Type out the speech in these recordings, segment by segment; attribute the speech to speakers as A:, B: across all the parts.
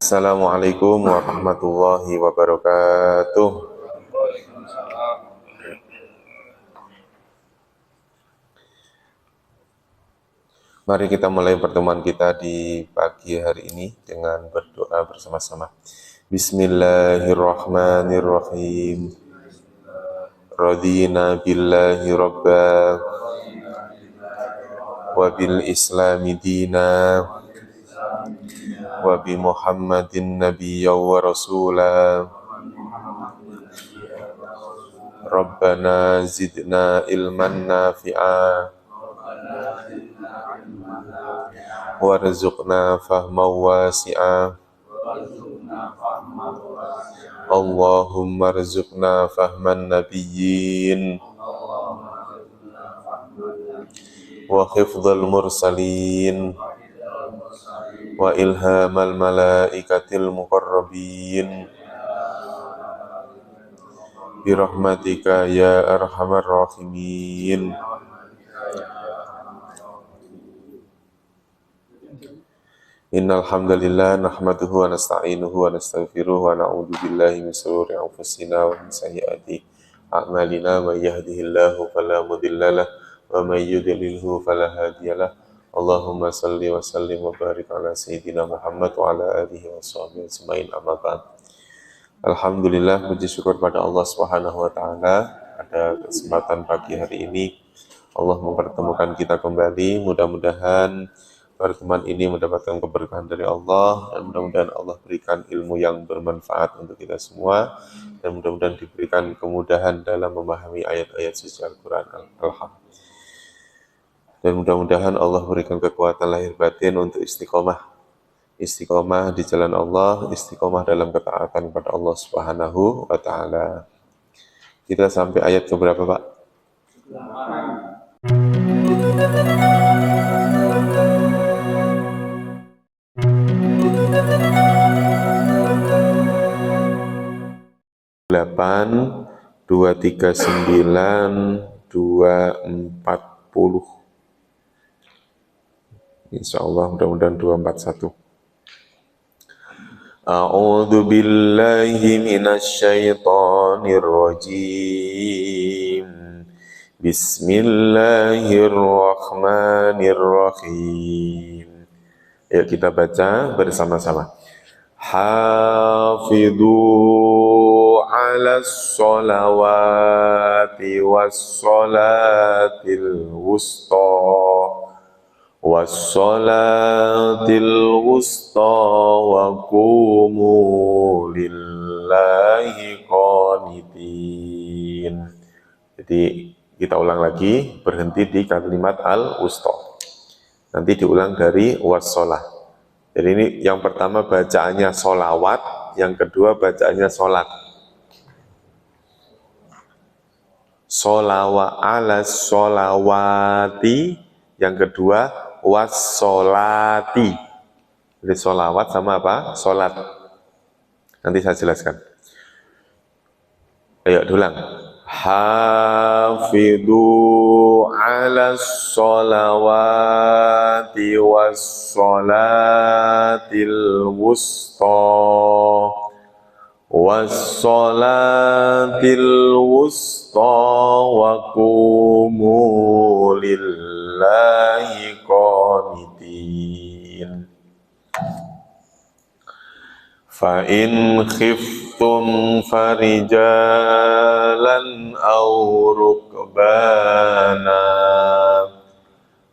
A: Assalamualaikum warahmatullahi wabarakatuh. Mari kita mulai pertemuan kita di pagi hari ini dengan berdoa bersama-sama. Bismillahirrahmanirrahim. Radina billahi rabba wa bil islami dina wa bi Muhammadin nabiyya wa rasula. Rabbana zidna ilman nafi'a warzuqna fahman wasi'a. Allahumma rzuqna fahman nabiyyin wa hifdzal mursalin wa ilhamal malaikatil muqarrabin birahmatika ya arhamar rahimin. Innal hamdalillah nahmaduhu wa nasta'inuhu wa nastaghfiruhu wa na'udzu billahi min shururi anfusina wa min sayyiati a'malina. May yahdihillahu fala mudhillalah wa may yudlilhu fala hadiyalah. Allahumma salli wa sallim wa barik ala sayyidina Muhammad wa ala alihi wa sahbihi ajmain, amma ba'd. Alhamdulillah, puji syukur pada Allah Subhanahu wa taala pada kesempatan pagi hari ini Allah mempertemukan kita kembali. Mudah-mudahan pertemuan ini mendapatkan keberkahan dari Allah, dan mudah-mudahan Allah berikan ilmu yang bermanfaat untuk kita semua, dan mudah-mudahan diberikan kemudahan dalam memahami ayat-ayat suci Al-Quran. Dan mudah-mudahan Allah berikan kekuatan lahir batin untuk istiqomah di jalan Allah, istiqomah dalam ketaatan kepada Allah Subhanahu wa taala. Kita sampai ayat ke berapa, Pak? 8, 239, 240. Insyaallah mudah-mudahan 241. A'udzu billahi minasyaitonir rajim. Bismillahirrahmanirrahim. Ayo kita baca bersama-sama. Hafidhu 'alas sholawati was sholatil wusta wassalatil wusta wa qumu lillahi qanitin. Jadi kita ulang lagi, berhenti di kalimat al-wusta. Nanti diulang dari wassalah. Jadi ini yang pertama bacaannya sholawat, yang kedua bacaannya sholat. Sholawat ala sholawati, yang kedua wassolati. Jadi sholawat sama apa? Sholat. Nanti saya jelaskan. Ayo diulang. Hafidhu ala sholawati wassolatil wusta wassolatil wusta wa qumu lillahi qanitin. Fa in khiftum farijalan aw rukbana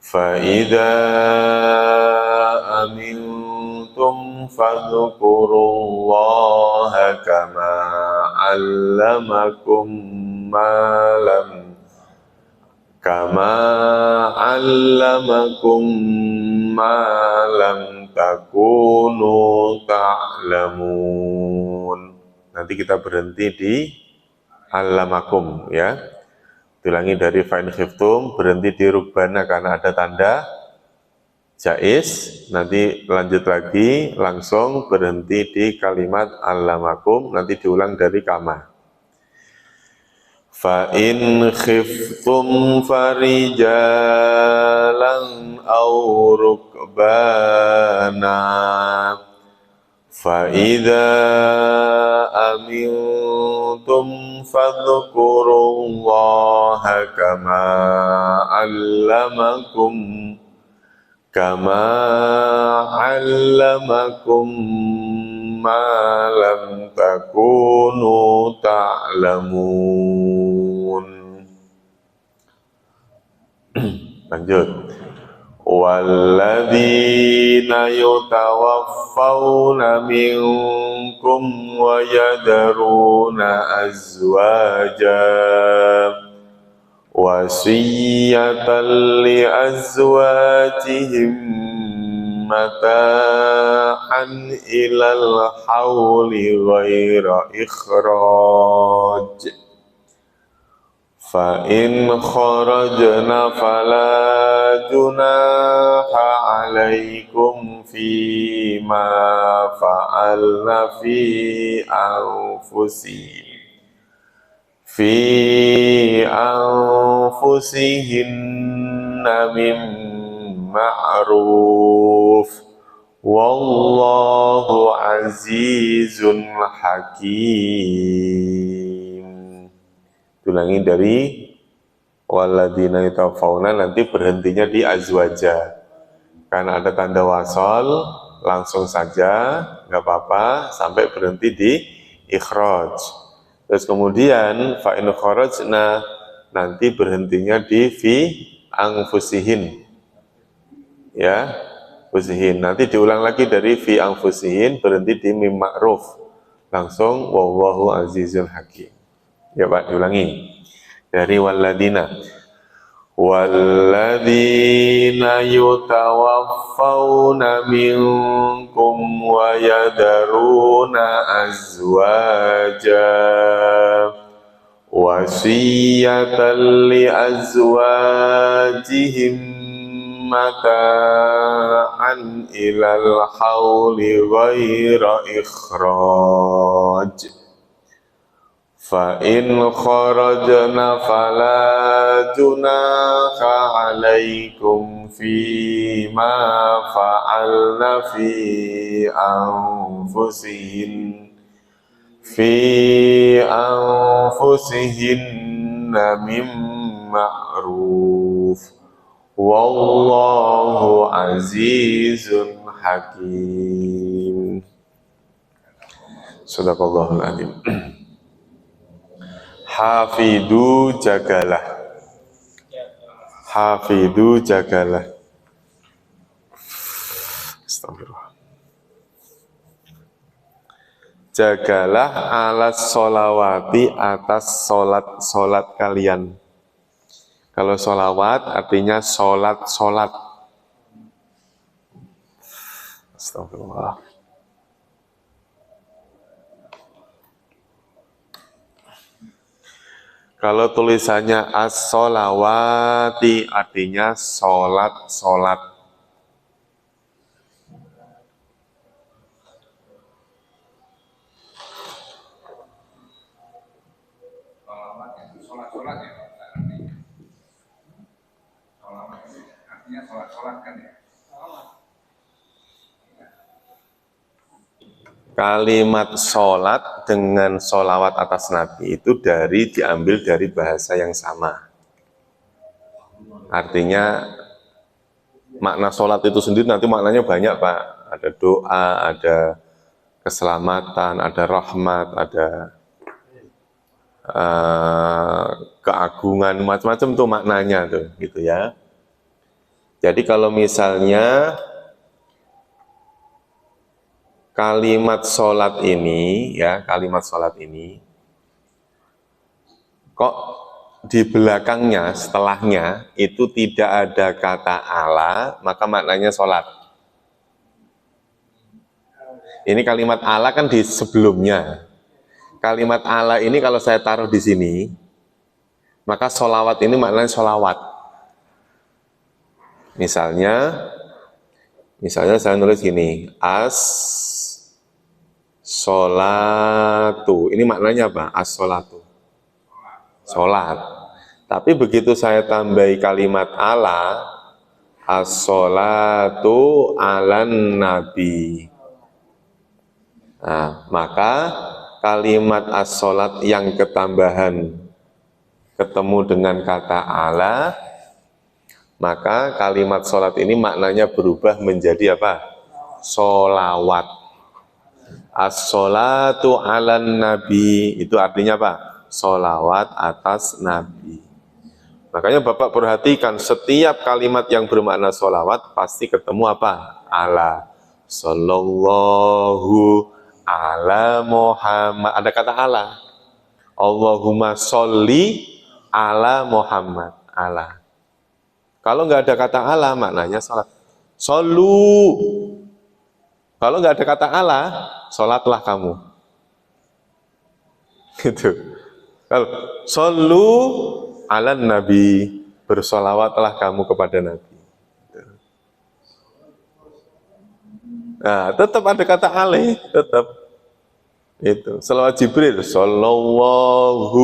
A: fa idza amintum fadhkurullaha kama 'allamakum ma lam takunu ta'lamun. Nanti kita berhenti di 'allamakum ya. Diulangi dari fa'in khiftum, berhenti di rukbana karena ada tanda jaiz. Nanti lanjut lagi langsung berhenti di kalimat 'allamakum, nanti diulang dari kama. Fa in khiftum farijalan aw rukbana فَإِذَا أَمِنْتُمْ فَاذْكُرُوا اللَّهَ كَمَا عَلَّمَكُمْ مَا لَمْ تَكُونُوا تَعْلَمُونَ. Lanjut. Walladzina yutawaffawna minkum wa yadaruna azwaja wasiyatan li azwajihim mata'an ilal hauli ghaira ikhraj fa in kharajna fala junaha alaikum fima fa'alna fi anfusihinna min ma'ruf wallahu azizun hakim. Ulangi dari walladzina yatawaffawna, nanti berhentinya di azwaja karena ada tanda wasol, langsung saja nggak apa-apa sampai berhenti di ikhraj. Terus kemudian fa in kharajna, nanti berhentinya di fi anfusihin, ya fusihin. Nanti diulang lagi dari fi anfusihin, berhenti di mim ma'ruf, langsung wallahu azizun hakim. Ya Pak, diulangi dari walladzina yutawaffawna minkum wa yadaruna azwaja wasiyatan li azwajihim mata'an ilal hauli ghaira ikhraj fa in kharajna fala junaha alaikum fima fa'alna fi anfusihinna mim ma'ruf wallahu azizun hakim. Shadaqallahul adzim. Hafidu jagalah. Hafidu jagalah. Astagfirullah. Jagalah alas sholawati, atas solat kalian. Kalau sholawat artinya solat. Astagfirullah. Kalau tulisannya as-sholawati artinya solat. Kalimat sholat dengan sholawat atas Nabi itu diambil dari bahasa yang sama. Artinya makna sholat itu sendiri nanti maknanya banyak Pak. Ada doa, ada keselamatan, ada rahmat, ada keagungan, macam-macam tuh maknanya tuh, gitu ya. Jadi kalau misalnya kalimat sholat ini, kok di belakangnya, setelahnya itu tidak ada kata Allah, maka maknanya sholat. Ini kalimat Allah kan di sebelumnya. Kalimat Allah ini kalau saya taruh di sini, maka sholawat ini maknanya sholawat. Misalnya saya nulis gini, as-sholatu. Ini maknanya apa? As-sholatu. Sholat. Tapi begitu saya tambahi kalimat ala, as-sholatu alan nabi. Nah, maka kalimat as-sholat yang ketambahan ketemu dengan kata ala, maka kalimat sholat ini maknanya berubah menjadi apa? Sholawat. As-sholatu ala nabi, itu artinya apa? Sholawat atas nabi. Makanya Bapak perhatikan setiap kalimat yang bermakna sholawat pasti ketemu apa? Ala. Sallallahu ala Muhammad. Ada kata ala. Allahumma sholli ala Muhammad. Ala. Kalau nggak ada kata ala, maknanya sholat. Solu. Kalau nggak ada kata ala, sholatlah kamu. Gitu. Kalau solu ala nabi, bersolawatlah kamu kepada nabi. Nah, tetap ada kata ale, tetap. Itu. Selawat Jibril, sallallahu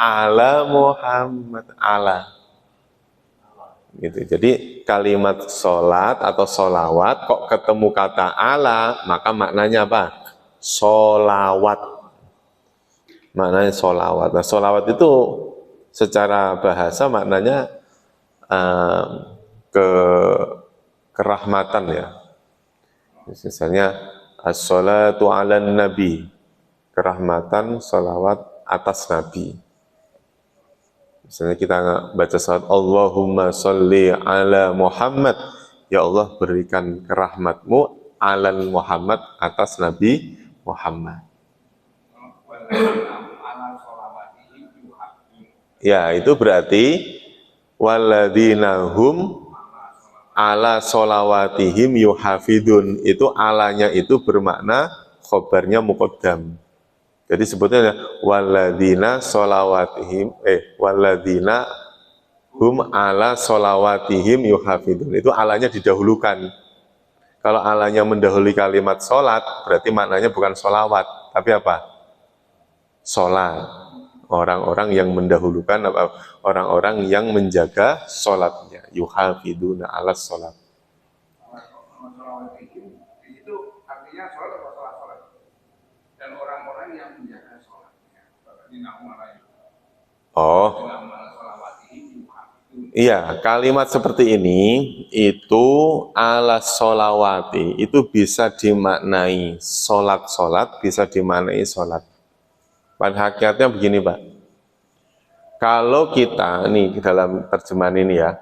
A: ala Muhammad, ala. Gitu. Jadi kalimat sholat atau sholawat kok ketemu kata ala, maka maknanya apa? Sholawat. Maknanya sholawat. Nah, sholawat itu secara bahasa maknanya kerahmatan ya. Misalnya as-sholatu ala nabi, kerahmatan sholawat atas nabi. Misalnya kita baca salat Allahumma sholli ala Muhammad, ya Allah berikan kerahmatmu ala Muhammad, atas Nabi Muhammad. Ya, itu berarti walladzina hum ala sholawatihim yuhafidun. Itu alanya itu bermakna khobarnya muqaddam. Jadi sebetulnya walladzina sholawatihim walladzina hum ala sholawatihim yuhafidun. Itu alanya didahulukan. Kalau alanya mendahului kalimat sholat, berarti maknanya bukan sholawat, tapi apa? Sholat. Orang-orang yang mendahulukan, orang-orang yang menjaga sholatnya. Yuhafiduna ala sholat.
B: Itu artinya sholat atau sholat-sholat? Dan orang-orang yang menjaga sholatnya.
A: Oh, iya, kalimat seperti ini itu ala sholawati, itu bisa dimaknai sholat-sholat, bisa dimaknai sholat. Pada hakikatnya begini Pak, kalau kita nih dalam terjemahan ini ya,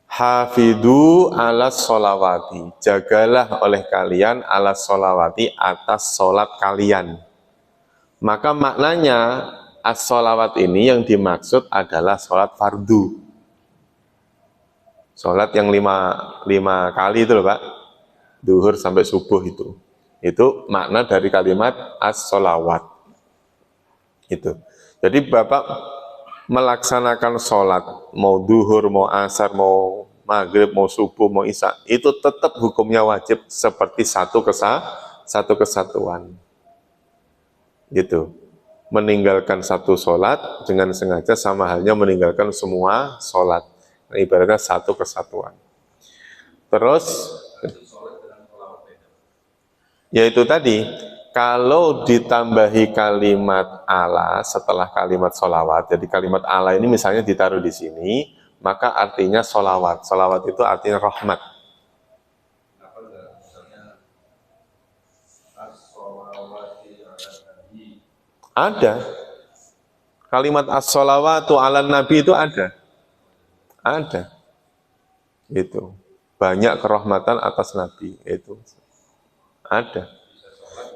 A: hafidhu ala sholawati, jagalah oleh kalian ala sholawati, atas sholat kalian. Maka maknanya as-sholawat ini yang dimaksud adalah sholat fardu. Sholat yang lima kali itu loh Pak, duhur sampai subuh itu. Itu makna dari kalimat as-sholawat. Itu. Jadi Bapak melaksanakan sholat, mau duhur, mau asar, mau maghrib, mau subuh, mau isya, itu tetap hukumnya wajib seperti satu kesatuan. Gitu. Meninggalkan satu sholat dengan sengaja sama halnya meninggalkan semua sholat. Nah, ibaratnya satu kesatuan. Terus, yaitu tadi, kalau ditambahi kalimat ala setelah kalimat sholawat, jadi kalimat ala ini misalnya ditaruh di sini, maka artinya sholawat. Sholawat itu artinya rahmat. Ada. Kalimat as-sholawatu ala nabi itu ada. Ada. Itu. Banyak kerahmatan atas nabi. Itu. Ada.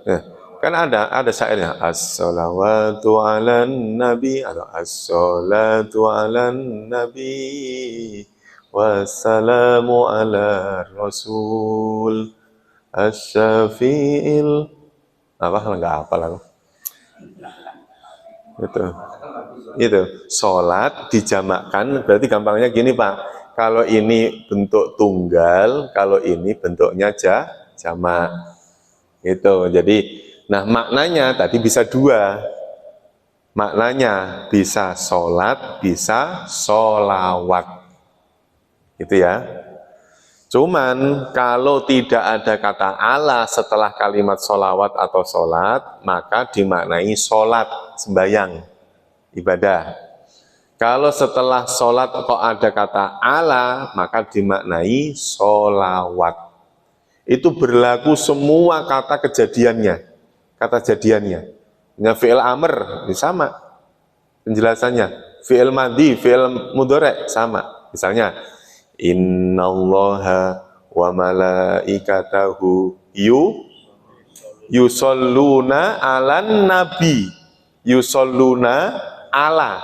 A: Ya. Kan ada syairnya. As-sholawatu ala nabi. Atau as-sholatu ala nabi. Wassalamu ala rasul. As-syafi'il. Apa? Enggak apa lah. Itu sholat dijamakkan berarti gampangnya gini Pak, kalau ini bentuk tunggal, kalau ini bentuknya jamak itu. Jadi nah maknanya tadi bisa dua, maknanya bisa sholat, bisa sholawat gitu ya. Cuman kalau tidak ada kata ala setelah kalimat sholawat atau sholat, maka dimaknai sholat, sembahyang, ibadah. Kalau setelah sholat kok ada kata ala, maka dimaknai sholawat. Itu berlaku semua kata kejadiannya, kata jadiannya. Ya, fi'il amr, sama penjelasannya. Fi'il madhi, fi'il mudhari, sama. Misalnya, innallaha wa malaikatahu yusalluna alan nabi. Yusalluna ala.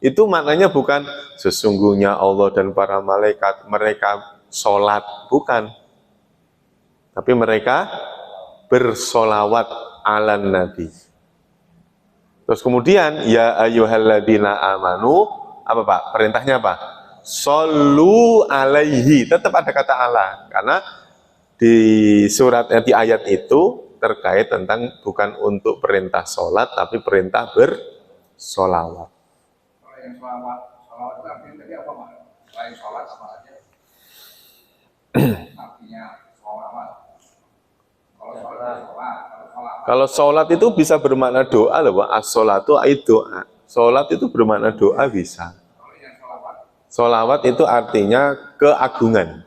A: Itu maknanya bukan sesungguhnya Allah dan para malaikat mereka sholat, bukan. Tapi mereka bersolawat alan nabi. Terus kemudian ya ayyuhalladzina amanu, apa Pak? Perintahnya apa? Shollu alaihi, tetap ada kata Allah, karena di surat di ayat itu terkait tentang bukan untuk perintah sholat tapi perintah bersolawat.
B: Kalau yang sholawat itu artinya tadi apa Pak? Selain sholat apa aja? Artinya sholawat. Kalau sholat,
A: Kalau sholat itu bisa bermakna doa loh Pak. As-sholatu ait doa. Sholat itu bermakna doa bisa.
B: kalau yang sholawat,
A: Sholawat itu artinya keagungan,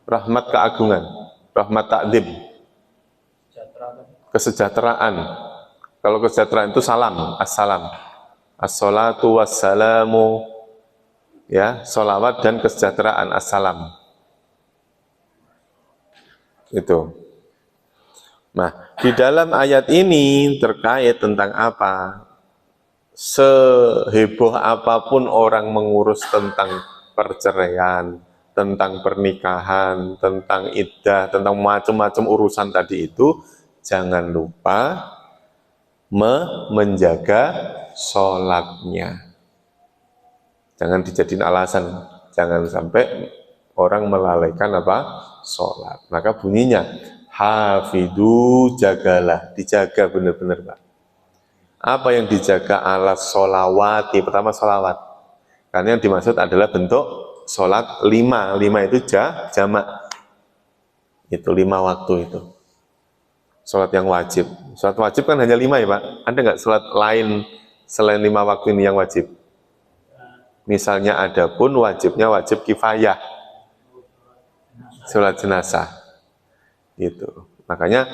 A: rahmat keagungan, rahmat takdim, kesejahteraan. Kalau kesejahteraan itu salam, assalam, as-sholatu wassalamu, ya, sholawat dan kesejahteraan, assalam. Itu. Nah, di dalam ayat ini terkait tentang apa? Seheboh apapun orang mengurus tentang perceraian, tentang pernikahan, tentang iddah, tentang macam-macam urusan tadi itu, jangan lupa menjaga sholatnya. Jangan dijadiin alasan, jangan sampai orang melalaikan apa? Sholat. Maka bunyinya hafidhu, jagalah, dijaga benar-benar Pak. Apa yang dijaga? Alas sholawati. Pertama sholawat, karena yang dimaksud adalah bentuk sholat 5 itu jamak, itu 5 waktu itu sholat yang wajib. Sholat wajib kan hanya 5 ya Pak. Ada nggak sholat lain selain 5 waktu ini yang wajib? Misalnya ada pun wajibnya wajib kifayah, sholat jenazah itu. Makanya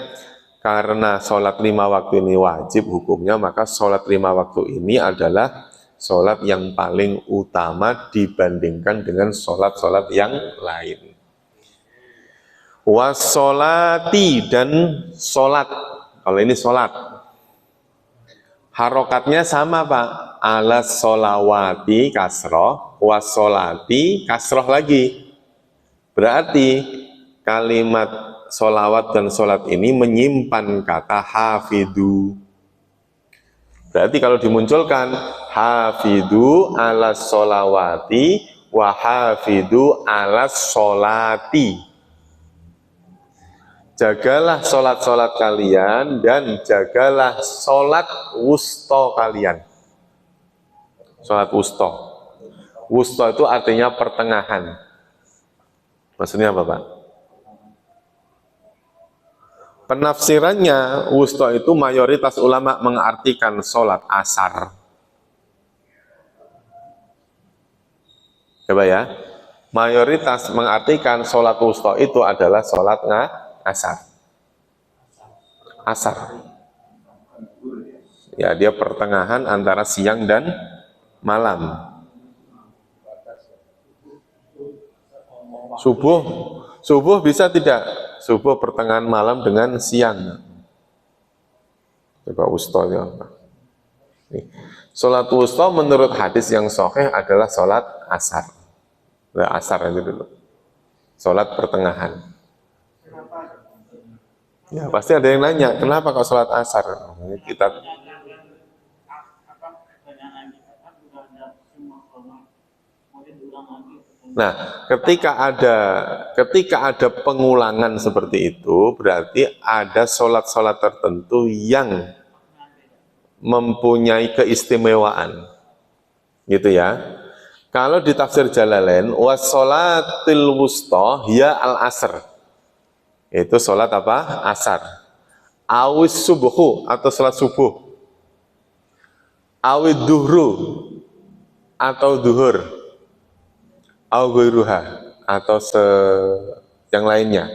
A: karena sholat 5 waktu ini wajib hukumnya, maka sholat 5 waktu ini adalah sholat yang paling utama dibandingkan dengan sholat-sholat yang lain. Wassolati, dan sholat. Kalau ini sholat, harokatnya sama Pak. Alas sholawati kasroh, wassolati kasroh lagi. Berarti kalimat sholawat dan sholat ini menyimpan kata hafidhu. Berarti kalau dimunculkan hafidhu alas sholawati wa hafidhu alas sholati, jagalah sholat-sholat kalian dan jagalah sholat wusto kalian. Sholat wusto. Wusto itu artinya pertengahan. Maksudnya apa Pak? Penafsirannya, wusto itu mayoritas ulama mengartikan sholat asar. Coba ya, mayoritas mengartikan sholat wusto itu adalah sholat asar. Asar. Ya, dia pertengahan antara siang dan malam. Subuh bisa tidak? Subuh pertengahan malam dengan siang. Coba wustonya apa? Sholat wusto menurut hadis yang sahih adalah sholat asar. Nah, asar aja dulu. Sholat pertengahan. Ya pasti ada yang nanya, kenapa kok sholat asar? Kita Nah, ketika ada pengulangan seperti itu, berarti ada sholat-sholat tertentu yang mempunyai keistimewaan, gitu ya. Kalau di tafsir Jalalain, wassolatil wusta hiya al-asr. Itu sholat apa? Asar. Awis subuhu atau sholat subuh. Awid duhru atau duhur. Awghuruha atau yang lainnya.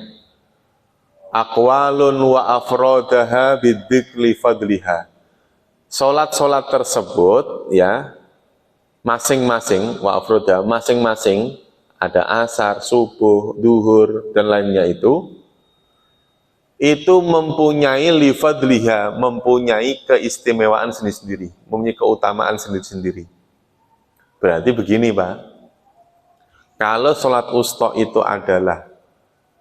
A: Aqwalun wa afrodaha bidzikri fadliha. Sholat-sholat tersebut ya masing-masing wa afrodaha masing-masing ada asar, subuh, duhur dan lainnya itu mempunyai lifadliha, mempunyai keistimewaan sendiri-sendiri, mempunyai keutamaan sendiri-sendiri. Berarti begini Pak, kalau sholat wusta itu adalah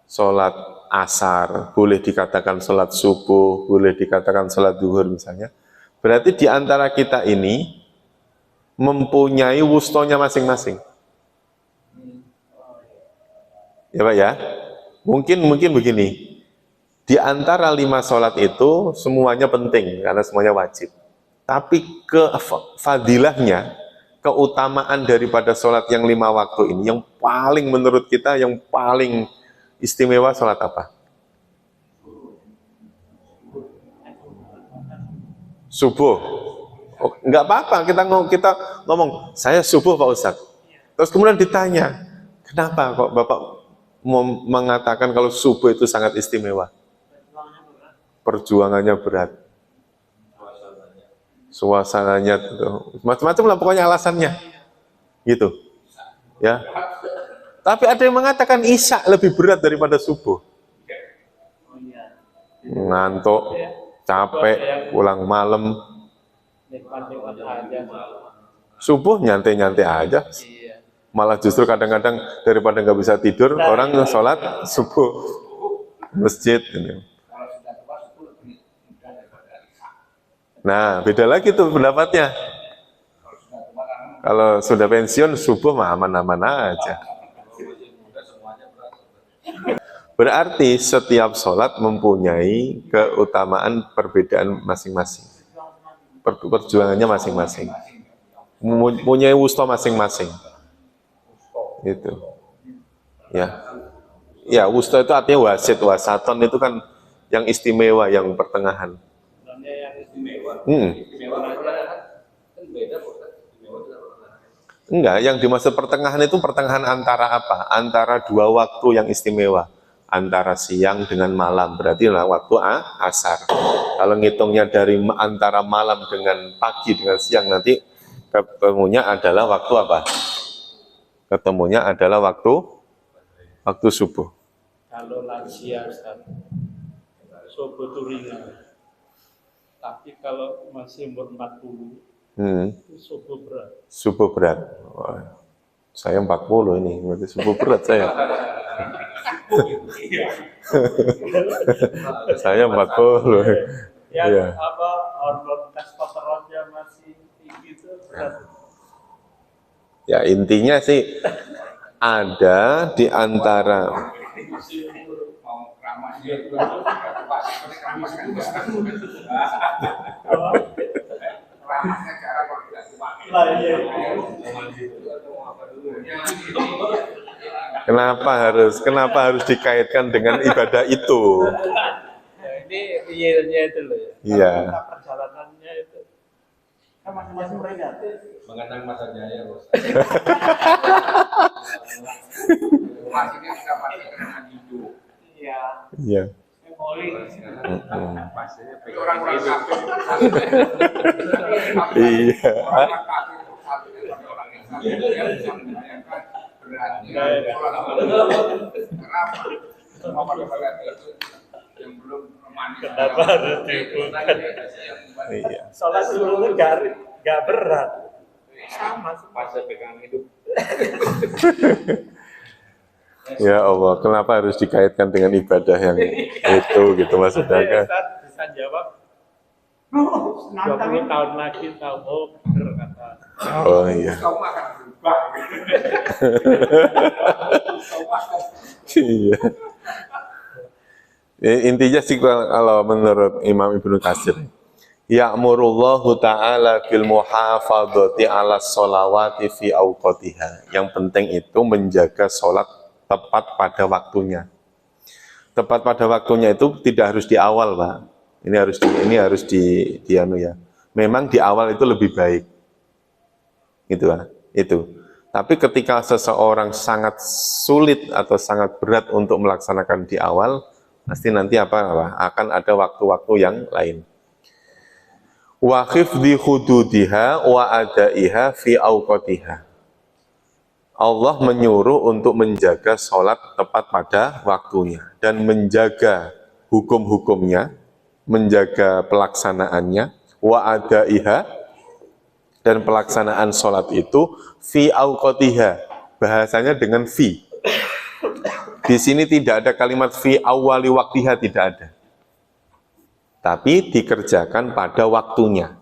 A: sholat asar, boleh dikatakan sholat subuh, boleh dikatakan sholat duhur misalnya, berarti di antara kita ini mempunyai wustonya masing-masing. Ya Pak ya, mungkin begini, di antara 5 sholat itu semuanya penting karena semuanya wajib. Tapi fadilahnya, keutamaan daripada sholat yang 5 waktu ini, yang paling menurut kita, yang paling istimewa sholat apa? Subuh. Oh, enggak apa-apa, kita ngomong, saya subuh Pak Ustadz. Terus kemudian ditanya, kenapa kok Bapak mau mengatakan kalau subuh itu sangat istimewa? Perjuangannya berat, suasananya macam-macam lah pokoknya alasannya gitu ya. Tapi ada yang mengatakan isya lebih berat daripada subuh, ngantuk, capek, pulang malam. Subuh nyantai-nyantai aja, malah justru kadang-kadang daripada nggak bisa tidur orang sholat subuh masjid ini. Nah, beda lagi tuh pendapatnya. Kalau sudah pensiun, subuh mah aman-aman aja. Berarti setiap sholat mempunyai keutamaan perbedaan masing-masing. Perjuangannya masing-masing. Mempunyai wusta masing-masing. Itu. Ya. Ya, wusta itu artinya wasit, wasaton itu kan yang istimewa, yang pertengahan. Enggak, yang dimaksud pertengahan itu pertengahan antara apa? Antara 2 waktu yang istimewa, antara siang dengan malam, berarti lah waktu asar. Kalau ngitungnya dari antara malam dengan pagi dengan siang, nanti ketemunya adalah waktu apa? Ketemunya adalah waktu subuh.
C: Kalau lansia subuh itu ringan. Tapi kalau masih umur 40, itu subuh berat.
A: Subuh berat. Wah, saya 40 ini, berarti subuh berat saya. Saya 40.
C: Yang
A: ya.
C: hormon testosteronnya masih tinggi itu berat.
A: Ya intinya sih ada di antara Kenapa harus dikaitkan dengan ibadah itu?
C: Ya, ini realnya itu loh ya.
A: Iya.
C: Perjalanannya itu kan masing-masing mereka
B: mengenang masa jaya bos. Masihnya sudah pasti kenangan hidup.
C: Iya.
A: Iya.
B: Orang-orang kafir.
A: Iya.
B: Orang kafir satu orang yang bisa membayangkan beratnya. Kenapa? Semua pada itu yang belum mandi.
C: Kenapa harus dibutuhkan?
A: Iya.
C: Sholat dulu nggak berat. Sama
B: Fase pegang hidup.
A: Ya Allah, kenapa harus dikaitkan dengan ibadah yang itu gitu maksudnya kan?
C: Bisa jawab 20 tahun lagi tahu, oh bener kata.
A: Oh iya.
B: Kamu akan berubah.
A: Iya. Intinya sih kalau menurut Imam Ibnu Katsir, Ya'murullahu ta'ala bil muhafadzati 'ala sholawati fi awqatiha. Yang penting itu menjaga sholat tepat pada waktunya. Tepat pada waktunya itu tidak harus di awal, Pak. Ini harus di anu ya. Memang di awal itu lebih baik. Gitu, Pak. Itu. Tapi ketika seseorang sangat sulit atau sangat berat untuk melaksanakan di awal, pasti nanti akan ada waktu-waktu yang lain. Wa khifdi hududiha wa adaiha fi awqatiha. Allah menyuruh untuk menjaga sholat tepat pada waktunya dan menjaga hukum-hukumnya, menjaga pelaksanaannya, wa adaiha, dan pelaksanaan sholat itu fi awqatiha, bahasanya dengan fi. Di sini tidak ada kalimat fi awali waktiha, tidak ada. Tapi dikerjakan pada waktunya.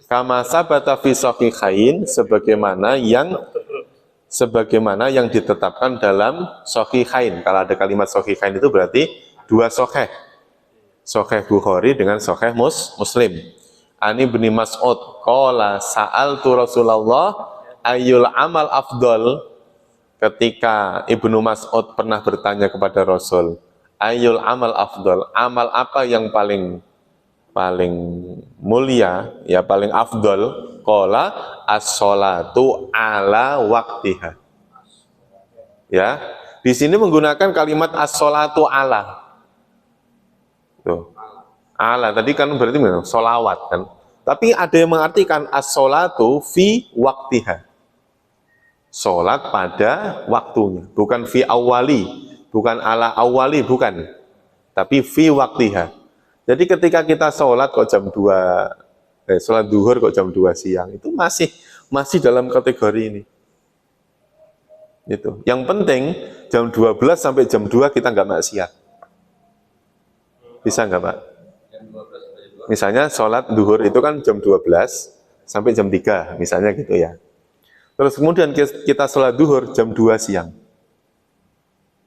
A: Kama sabata fi shahihain, sebagaimana yang ditetapkan dalam shahihain. Kalau ada kalimat shahihain itu berarti dua sahih. Sahih Bukhari dengan sahih Muslim. Ani bin Mas'ud qala sa'altu Rasulullah ayyul amal afdal. Ketika Ibnu Mas'ud pernah bertanya kepada Rasul, ayyul amal afdal, amal apa yang paling mulia, ya paling afdal? Qala as-sholatu ala waktiha. Ya, di sini menggunakan kalimat as-sholatu ala. Tuh. Ala tadi kan berarti sholawat kan. Tapi ada yang mengartikan as-sholatu fi waktiha. Sholat pada waktunya, bukan fi awali, bukan ala awali, bukan, tapi fi waktiha. Jadi ketika kita sholat kok jam 2, sholat duhur kok jam 2 siang, itu masih dalam kategori ini. Itu. Yang penting jam 12 sampai jam 2 kita nggak maksiat. Bisa nggak, Pak? Misalnya sholat duhur itu kan jam 12 sampai jam 3, misalnya gitu ya. Terus kemudian kita sholat duhur jam 2 siang.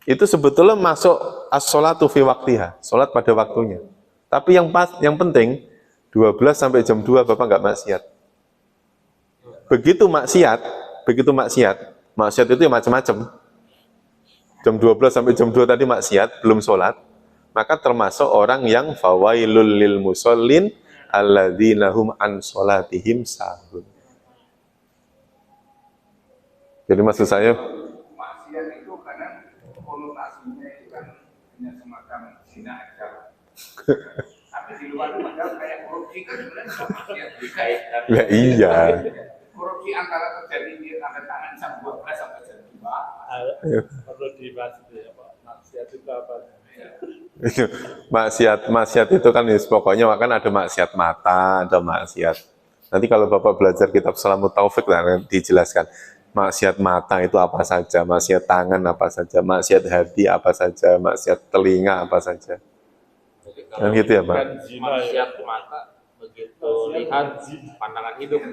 A: Itu sebetulnya masuk as-sholatu fi waktiha, sholat pada waktunya. Tapi yang penting 12 sampai jam 2 Bapak nggak maksiat. Begitu maksiat itu ya macam-macam. Jam 12 sampai jam 2 tadi maksiat, belum sholat, maka termasuk orang yang fawailul lil musallin alladzina hum an sholatihim sahun. Jadi maksud saya,
B: maksiat itu kadang konotasinya itu kan hanya semacam zina aja. Tapi di luar itu padahal kayak korupsi kan sebenarnya maksiat dikaitkan.
A: ya iya.
B: Korupsi antara terjadi di tanda tangan jam 12 sampai jam 2.
C: Perlu dibahas itu ya Pak. Maksiat itu apa?
A: maksiat itu kan pokoknya kan ada maksiat mata, ada maksiat. Nanti kalau Bapak belajar kitab Salamut Taufik lah dijelaskan. Maksiat mata itu apa saja, maksiat tangan apa saja, maksiat hati apa saja, maksiat telinga apa saja. Kan gitu ya, Pak?
D: Maksiat mata begitu lihat pandangan hidup.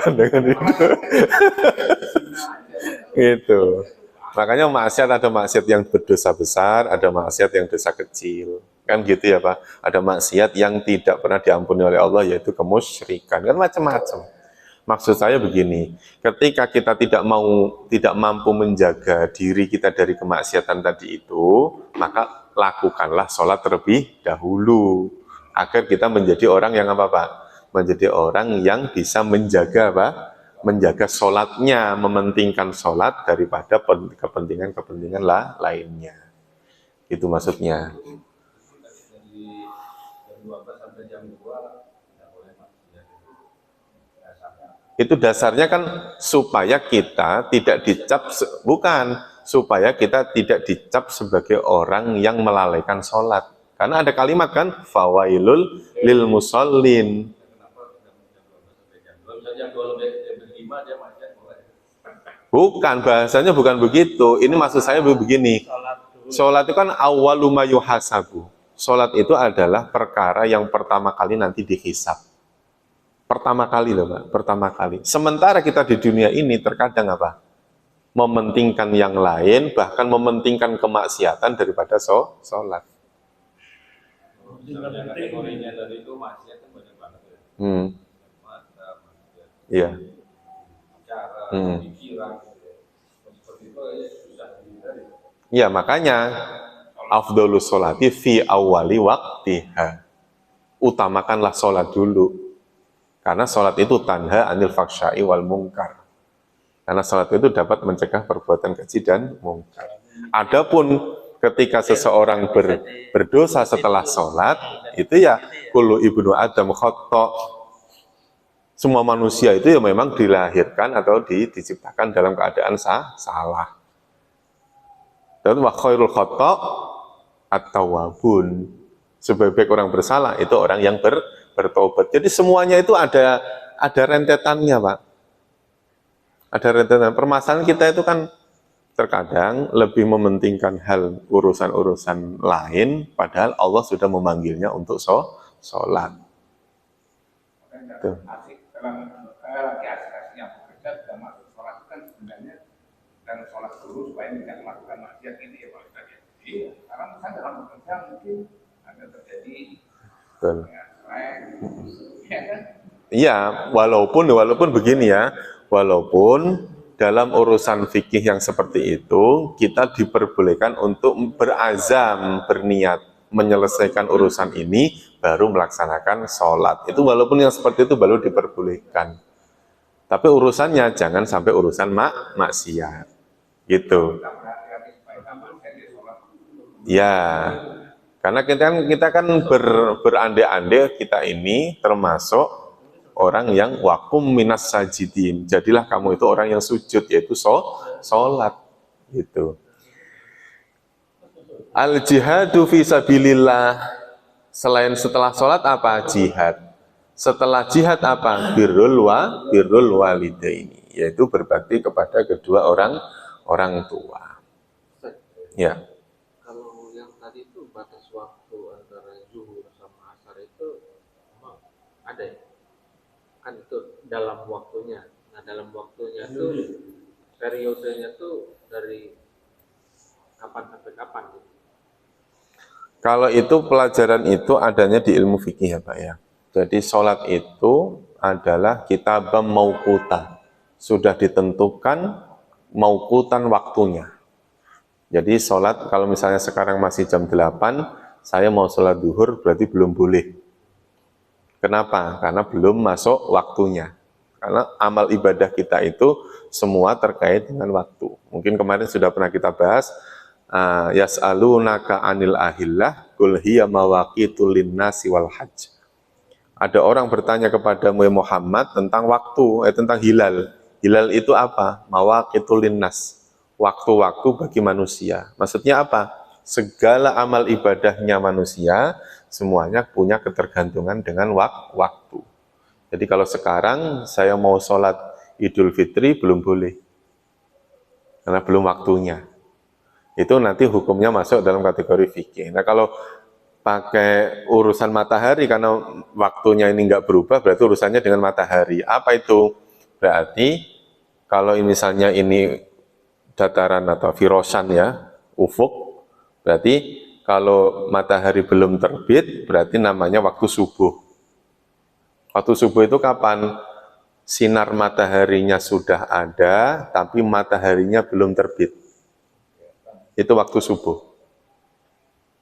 A: Pandangan hidup. Gitu. Makanya maksiat ada maksiat yang berdosa besar, ada maksiat yang dosa kecil. Kan gitu ya, Pak? Ada maksiat yang tidak pernah diampuni oleh Allah, yaitu kemusyrikan. Kan macam-macam. Maksud saya begini, ketika kita tidak mampu menjaga diri kita dari kemaksiatan tadi itu, maka lakukanlah sholat terlebih dahulu, agar kita menjadi orang yang apa, Pak? Menjadi orang yang bisa menjaga apa? Menjaga sholatnya, mementingkan sholat daripada kepentingan-kepentingan lainnya. Itu maksudnya. Itu dasarnya kan supaya kita tidak dicap, supaya kita tidak dicap sebagai orang yang melalaikan sholat. Karena ada kalimat kan, fawailul lil musallin. Bukan, bahasanya bukan begitu. Ini maksud saya begini. Sholat itu kan awwaluma yuhasabu. Sholat itu adalah perkara yang pertama kali nanti dihisab. Pertama kali loh, Pak, pertama kali. Sementara kita di dunia ini terkadang apa? Mementingkan yang lain, bahkan mementingkan kemaksiatan daripada sholat.
D: Misalnya kategorinya tadi itu maksiat kan banyak banget ya. Mata, maksiat,
A: Iya.
D: cara, pikiran, gitu ya. Seperti itu aja susah dihindari.
A: Iya, makanya afdholus sholati fi awwali waqtiha. Utamakanlah sholat dulu. Karena sholat itu tanha anil faksya'i wal mungkar. Karena sholat itu dapat mencegah perbuatan keji dan mungkar. Adapun ketika seseorang berdosa setelah sholat, itu ya kullu ibnu adam khata'. Semua manusia itu ya memang dilahirkan atau diciptakan dalam keadaan salah. Dan wa khairul khata' at-tawwabun. Sebaik-baik orang bersalah itu orang yang bertobat. Jadi semuanya itu ada rentetannya, Pak. Ada rentetan. Permasalahan kita itu kan terkadang lebih mementingkan hal urusan-urusan lain, padahal Allah sudah memanggilnya untuk sholat. Tuh.
B: Asik dalam lagi asik-asiknya bekerja sudah masuk sholat kan sebenarnya dan sholat dulu supaya tidak melakukan maksiat ini ya Pak Ustaz ya. Iya, karena misalnya dalam bekerja mungkin ada terjadi
A: Betul.
B: ya kan?
A: Iya, walaupun begini ya, walaupun dalam urusan fikih yang seperti itu, kita diperbolehkan untuk berazam, berniat, menyelesaikan urusan ini, baru melaksanakan sholat. Itu walaupun yang seperti itu baru diperbolehkan. Tapi urusannya jangan sampai urusan maksiat. Gitu. Ya, karena kita kan berandai-andai kita ini termasuk orang yang wakum minas sajidin. Jadilah kamu itu orang yang sujud, yaitu sholat. Gitu. Al jihadu fi sabilillah. Selain setelah sholat apa? Jihad. Setelah jihad apa? Birrul walidaini, yaitu berbakti kepada kedua orang tua. Ya.
D: Kalau yang tadi itu batas waktu antara zuhur sama asar itu memang ada ya? Kan itu dalam waktunya. Nah dalam waktunya itu periodenya tuh dari kapan sampai kapan gitu?
A: Kalau itu pelajaran itu adanya di ilmu fikih ya Pak ya. Jadi sholat itu adalah kitab mauquta. Sudah ditentukan mauqutan waktunya. Jadi sholat kalau misalnya sekarang masih jam 8, saya mau sholat duhur berarti belum boleh. Kenapa? Karena belum masuk waktunya. Karena amal ibadah kita itu semua terkait dengan waktu. Mungkin kemarin sudah pernah kita bahas, yas'alunaka anil ahillah qul hiya mawaqitul linnasi wal hajj. Ada orang bertanya kepadamu ya Muhammad tentang waktu, tentang hilal. Hilal itu apa? Mawaqitul linnas. Waktu-waktu bagi manusia. Maksudnya apa? Segala amal ibadahnya manusia semuanya punya ketergantungan dengan waktu. Jadi kalau sekarang saya mau sholat Idul Fitri belum boleh. Karena belum waktunya. Itu nanti hukumnya masuk dalam kategori fikih. Nah kalau pakai urusan matahari karena waktunya ini nggak berubah, berarti urusannya dengan matahari. Apa itu? Berarti kalau misalnya ini dataran atau virosan ya, ufuk, berarti kalau matahari belum terbit, berarti namanya waktu subuh. Waktu subuh itu kapan? Sinar mataharinya sudah ada, tapi mataharinya belum terbit. Itu waktu subuh.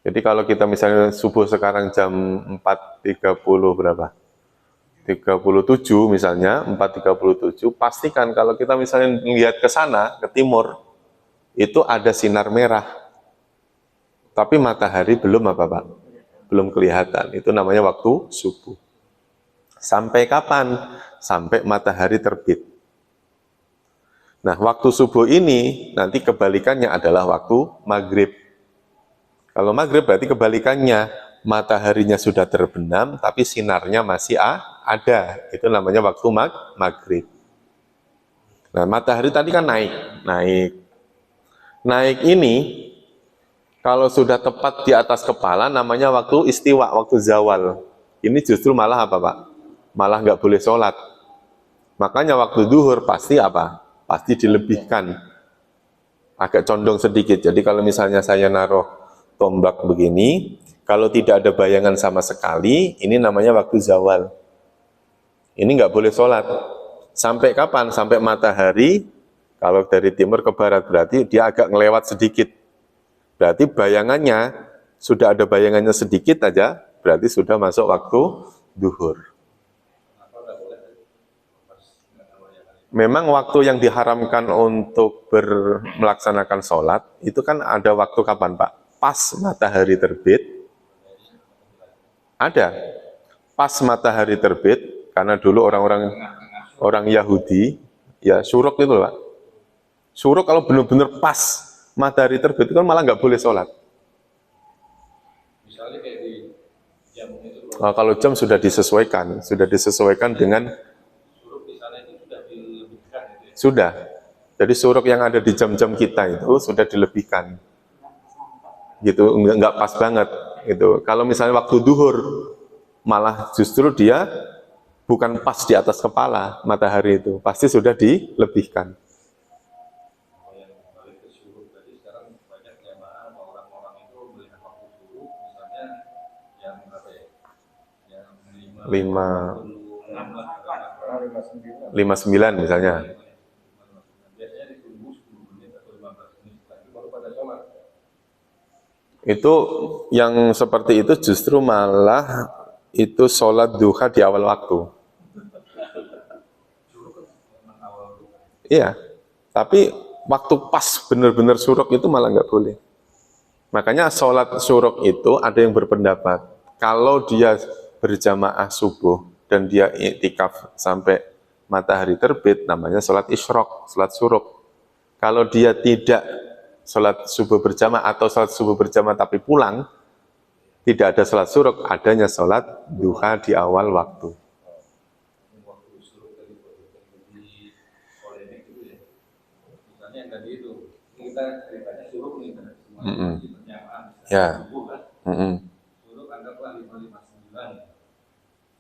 A: Jadi kalau kita misalnya subuh sekarang jam 4.30 berapa? 37 misalnya, 4.37, pastikan kalau kita misalnya lihat ke sana, ke timur, itu ada sinar merah. Tapi matahari belum apa Pak? Belum kelihatan. Itu namanya waktu subuh. Sampai kapan? Sampai matahari terbit. Nah, waktu subuh ini nanti kebalikannya adalah waktu maghrib. Kalau maghrib berarti kebalikannya, mataharinya sudah terbenam, tapi sinarnya masih ada. Itu namanya waktu maghrib. Nah, matahari tadi kan naik. Naik ini, kalau sudah tepat di atas kepala, namanya waktu istiwa, waktu zawal. Ini justru malah apa Pak? Malah nggak boleh sholat. Makanya waktu duhur pasti apa? Pasti dilebihkan. Agak condong sedikit. Jadi kalau misalnya saya naruh tombak begini, Kalau tidak ada bayangan sama sekali, ini namanya waktu zawal. Ini nggak boleh sholat. Sampai kapan? Sampai matahari, kalau dari timur ke barat, berarti dia agak ngelewat sedikit. Berarti bayangannya, sudah ada bayangannya sedikit aja, berarti sudah masuk waktu duhur. Memang waktu yang diharamkan untuk melaksanakan sholat, itu kan ada waktu kapan Pak? Pas matahari terbit. Ada. Pas matahari terbit, karena dulu orang Yahudi, ya syuruk itu Pak. Syuruk kalau benar-benar pas matahari terbit, itu kan malah nggak boleh sholat.
B: Misalnya kayak di jam itu.
A: Kalau jam sudah disesuaikan dengan
B: Suruh di sana itu sudah dilebihkan gitu ya.
A: sudah. Jadi syuruk yang ada di jam-jam kita itu sudah dilebihkan. Gitu, nggak pas banget gitu. Kalau misalnya waktu duhur, malah justru dia bukan pas di atas kepala matahari itu, pasti sudah dilebihkan.
B: Yang balik ke suruh tadi, sekarang banyak jamaah orang-orang itu melihat waktu suruh, misalnya yang berapa ya? Yang
A: 59 misalnya.
B: Biasanya ditunggu 10 menit atau 15 menit lagi baru pada sholat.
A: Itu yang seperti itu justru malah itu sholat duha di awal waktu. Iya, tapi waktu pas benar-benar syuruk itu malah nggak boleh. Makanya sholat syuruk itu ada yang berpendapat, kalau dia berjamaah subuh dan dia iktikaf sampai matahari terbit, namanya sholat isyrok, sholat syuruk. Kalau dia tidak sholat subuh berjamaah atau sholat subuh berjamaah tapi pulang, tidak ada sholat syuruk, adanya sholat duha di awal waktu.
B: Waktu suruh tadi di polemik itu ya. Misalnya yang tadi itu, ini kita ceritanya suruh nih kan, semua di berjamaah.
A: Ya.
B: Subuh kan. Suruh anggaplah 559.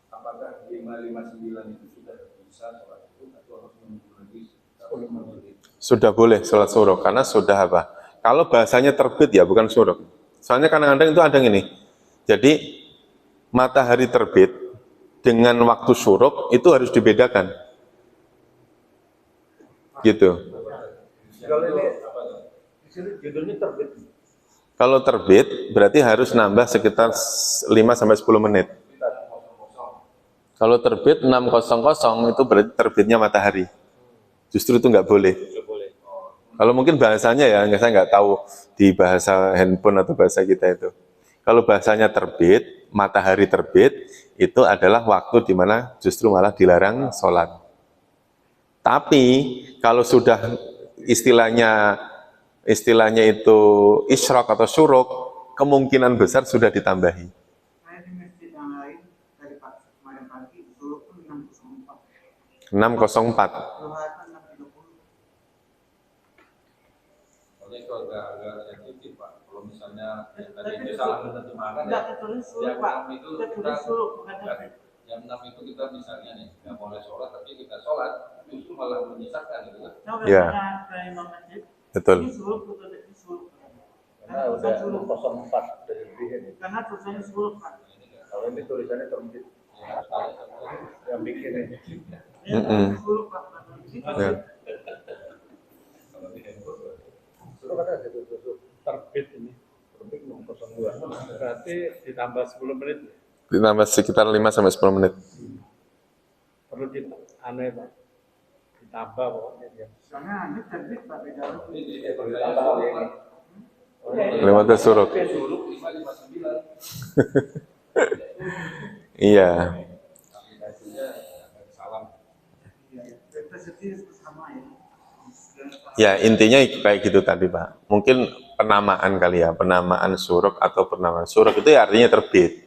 B: Apakah 559 itu sudah bisa sholat subuh atau harus menunggu lagi 10 menit?
A: Sudah boleh sholat syuruk, karena sudah apa? Kalau bahasanya terbit ya, bukan syuruk. Soalnya kadang-kadang itu ada gini, jadi matahari terbit dengan waktu syuruk itu harus dibedakan. Gitu.
C: Kalau ini di sini judulnya terbit.
A: Kalau terbit berarti harus nambah sekitar 5-10 menit. Kalau terbit 6:00 itu berarti terbitnya matahari. Justru itu nggak boleh. Kalau mungkin bahasanya ya, saya nggak tahu di bahasa handphone atau bahasa kita itu. Kalau bahasanya terbit, matahari terbit, itu adalah waktu di mana justru malah dilarang sholat. Tapi kalau sudah istilahnya itu isyrok atau syuruk, kemungkinan besar sudah ditambahi.
E: Saya di masjid yang lain dari kemarin pagi suruh pun 604.
A: 6:04.
E: Kelihatan 630.
B: Soalnya itu agak sensitif Pak. Kalau misalnya yang tadi itu salah menerjemahkan
E: Enggak
B: ya.
E: tertulis suruh
B: Jam
E: Pak.
B: 6 itu
E: Kita tulis suruh bukan terbit.
B: jam 6 itu kita misalnya nih nggak boleh sholat, tapi kita sholat justru malah menyisakan gitu kan.
E: Coba
A: Ya.
E: ke imam masjid.
A: Betul.
E: Ini suruh betul ini suruh.
C: Karena udah 04 dari lebih ini.
E: Karena tulisannya suruh Pak.
C: Kalau ini tulisannya terbit. Yang bikin ini.
E: Ini suruh Pak. Ini
A: Ya.
E: terbit.
C: Suruh kan ada suruh terbit ini. Terbit 602. Berarti ditambah 10 menit.
A: Ditambah sekitar 5-10 menit.
C: Perlu aneh Pak. Ditambah pokoknya dia.
E: Soalnya ini terbit Pak beda lagi.
C: Ditambah ini.
A: Lewat syuruk.
B: Suruh 559.
A: Iya.
B: Aplikasinya salam.
E: Kita setir sama ya.
A: Ya, intinya kayak gitu tadi, Pak. Mungkin penamaan kali ya, penamaan syuruk atau penamaan syuruk itu ya artinya terbit.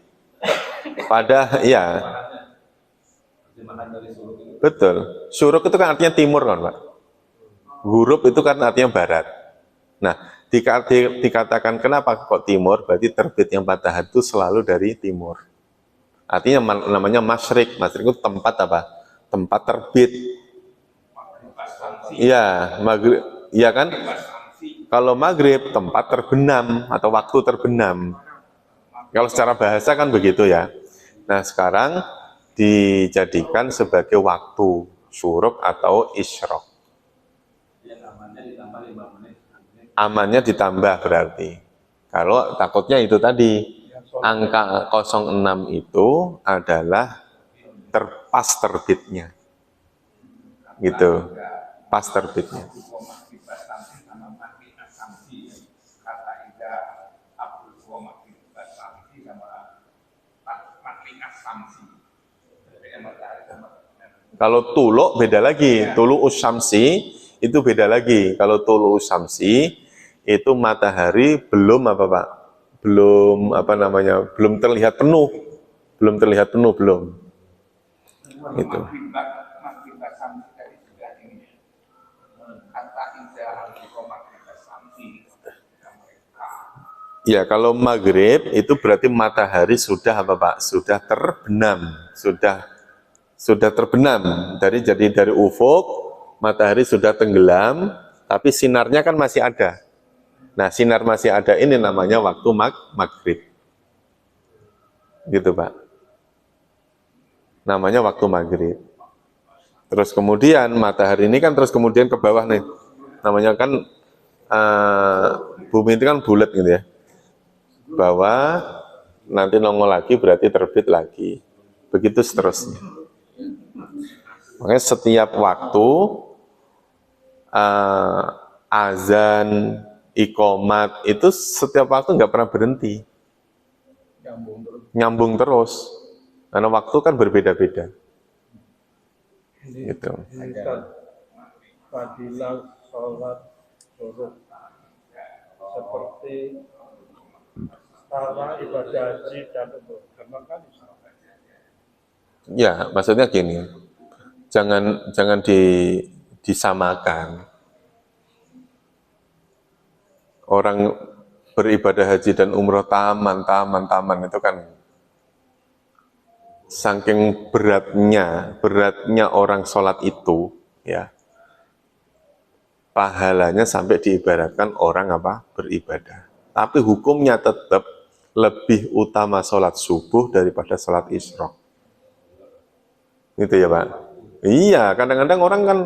A: Ya,
B: Terjemahan dari suruh itu.
A: betul. Syuruk itu kan artinya timur kan, Pak. Ghurub itu kan artinya barat. Nah, dikatakan kenapa kok timur, berarti terbit yang matahari itu selalu dari timur. Artinya namanya masyrik. Masyrik itu tempat apa? Tempat terbit. Iya, maghrib. Iya kan? Kalau maghrib tempat terbenam atau waktu terbenam. Kalau secara bahasa kan begitu ya. Nah sekarang dijadikan sebagai waktu syuruk atau isyrok. Amannya ditambah berarti. Kalau takutnya itu tadi, angka 06 itu adalah pas terbitnya. Gitu, pas terbitnya. Kalau tuluk beda lagi, tuluk usyamsi itu beda lagi. Kalau tuluk usyamsi itu matahari belum apa Pak? Belum apa namanya? Belum terlihat penuh. Belum terlihat penuh belum. Itu. Ya, kalau maghrib itu berarti matahari sudah apa Pak? Sudah terbenam, sudah terbenam. Jadi dari ufuk matahari sudah tenggelam, tapi sinarnya kan masih ada. Nah, sinar masih ada ini namanya waktu maghrib. Gitu Pak. Namanya waktu maghrib. Terus kemudian matahari ini kan terus kemudian ke bawah nih. Namanya kan bumi itu kan bulat gitu ya. Bawah, nanti nongol lagi berarti terbit lagi. Begitu seterusnya. Makanya setiap waktu azan, iqomat itu setiap waktu nggak pernah berhenti. Nyambung terus. Karena waktu kan berbeda-beda. Gitu.
C: Fadilah sholat syuruk seperti cara ibadah haji dan umroh. Karena kan
A: Ya, maksudnya gini, jangan disamakan. Orang beribadah haji dan umroh taman itu kan saking beratnya orang sholat itu, ya, pahalanya sampai diibaratkan orang apa beribadah. Tapi hukumnya tetap lebih utama sholat subuh daripada sholat isyrok. Gitu ya Pak? Iya, kadang-kadang orang kan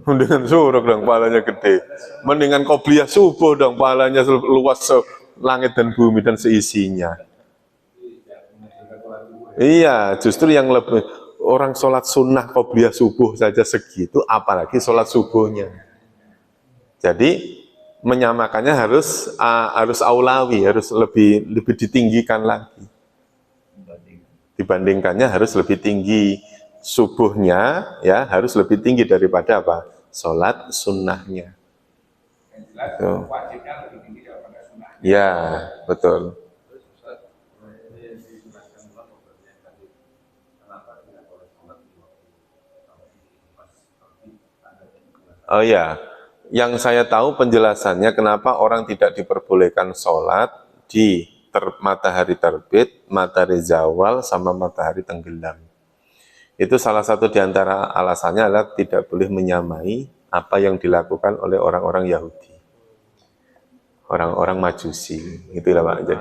A: mendingan suruk dong, pahalanya gede. Mendingan qobliyah subuh dong, pahalanya luas langit dan bumi dan seisinya. Iya, justru yang lebih orang sholat sunnah qobliyah subuh saja segitu, apalagi sholat subuhnya. Jadi menyamakannya harus aulawi, harus lebih ditinggikan lagi. Dibandingkannya harus lebih tinggi. Subuhnya ya harus lebih tinggi daripada apa? Sholat sunnahnya. Ya, betul. Oh ya, yang saya tahu penjelasannya kenapa orang tidak diperbolehkan sholat di matahari terbit, matahari zawal, sama matahari tenggelam. Itu salah satu di antara alasannya adalah tidak boleh menyamai apa yang dilakukan oleh orang-orang Yahudi. Orang-orang Majusi, itulah Pak.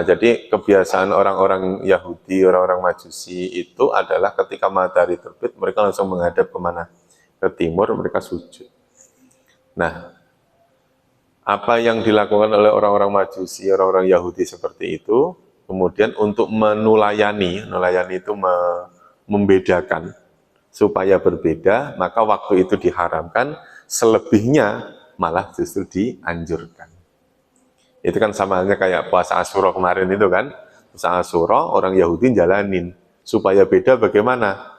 A: Jadi kebiasaan orang-orang Yahudi, orang-orang Majusi itu adalah ketika matahari terbit, mereka langsung menghadap kemana? Ke timur, mereka sujud. Nah, apa yang dilakukan oleh orang-orang Majusi, orang-orang Yahudi seperti itu, kemudian untuk menulayani itu membedakan supaya berbeda, maka waktu itu diharamkan, selebihnya malah justru dianjurkan. Itu kan sama halnya kayak puasa Asyura kemarin itu kan, puasa Asyura orang Yahudi jalanin, supaya beda bagaimana?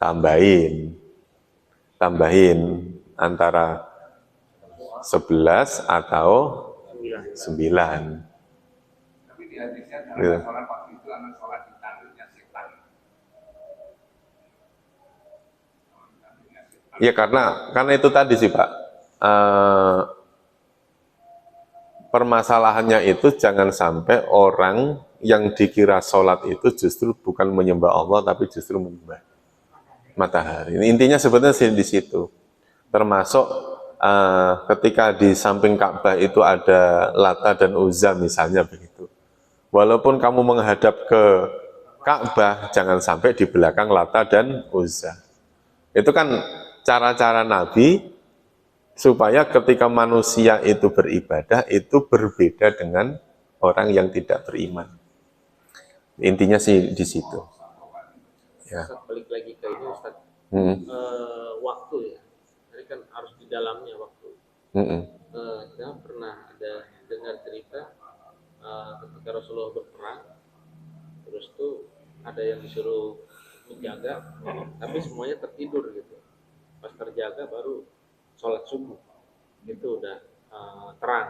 A: Tambahin antara 11 atau 9.
B: Tapi di hadisnya dalam sholat waktu itu anak sholat di tanduknya setan.
A: Ya karena itu tadi sih Pak. Permasalahannya itu jangan sampai orang yang dikira sholat itu justru bukan menyembah Allah tapi justru menyembah matahari. Intinya sebenarnya di situ. Termasuk ketika di samping Ka'bah itu ada Lata dan Uzza misalnya begitu. Walaupun kamu menghadap ke Ka'bah, jangan sampai di belakang Lata dan Uzza. Itu kan cara-cara Nabi supaya ketika manusia itu beribadah itu berbeda dengan orang yang tidak beriman. Intinya sih di situ. Ya.
D: Ustaz, balik lagi ke ini Ustaz. Waktu ya. Jadi kan harus di dalamnya waktu. Saya pernah ada dengar cerita ketika Rasulullah berperang, terus tuh ada yang disuruh menjaga, tapi semuanya tertidur gitu. Pas terjaga baru sholat subuh, itu udah terang.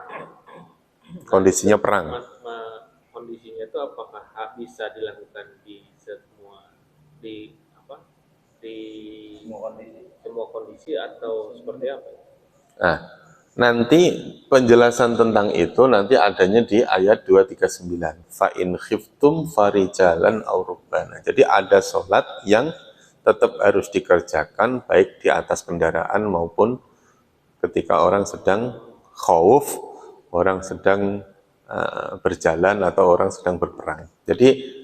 A: Kondisinya perang.
D: Kondisinya itu apakah bisa dilakukan di semua kondisi atau seperti apa?
A: Nah, nanti penjelasan tentang itu nanti adanya di ayat 239. Fa in khiftum farijalan aw rukbana. Jadi ada sholat yang tetap harus dikerjakan baik di atas kendaraan maupun ketika orang sedang khauf, orang sedang berjalan atau orang sedang berperang. Jadi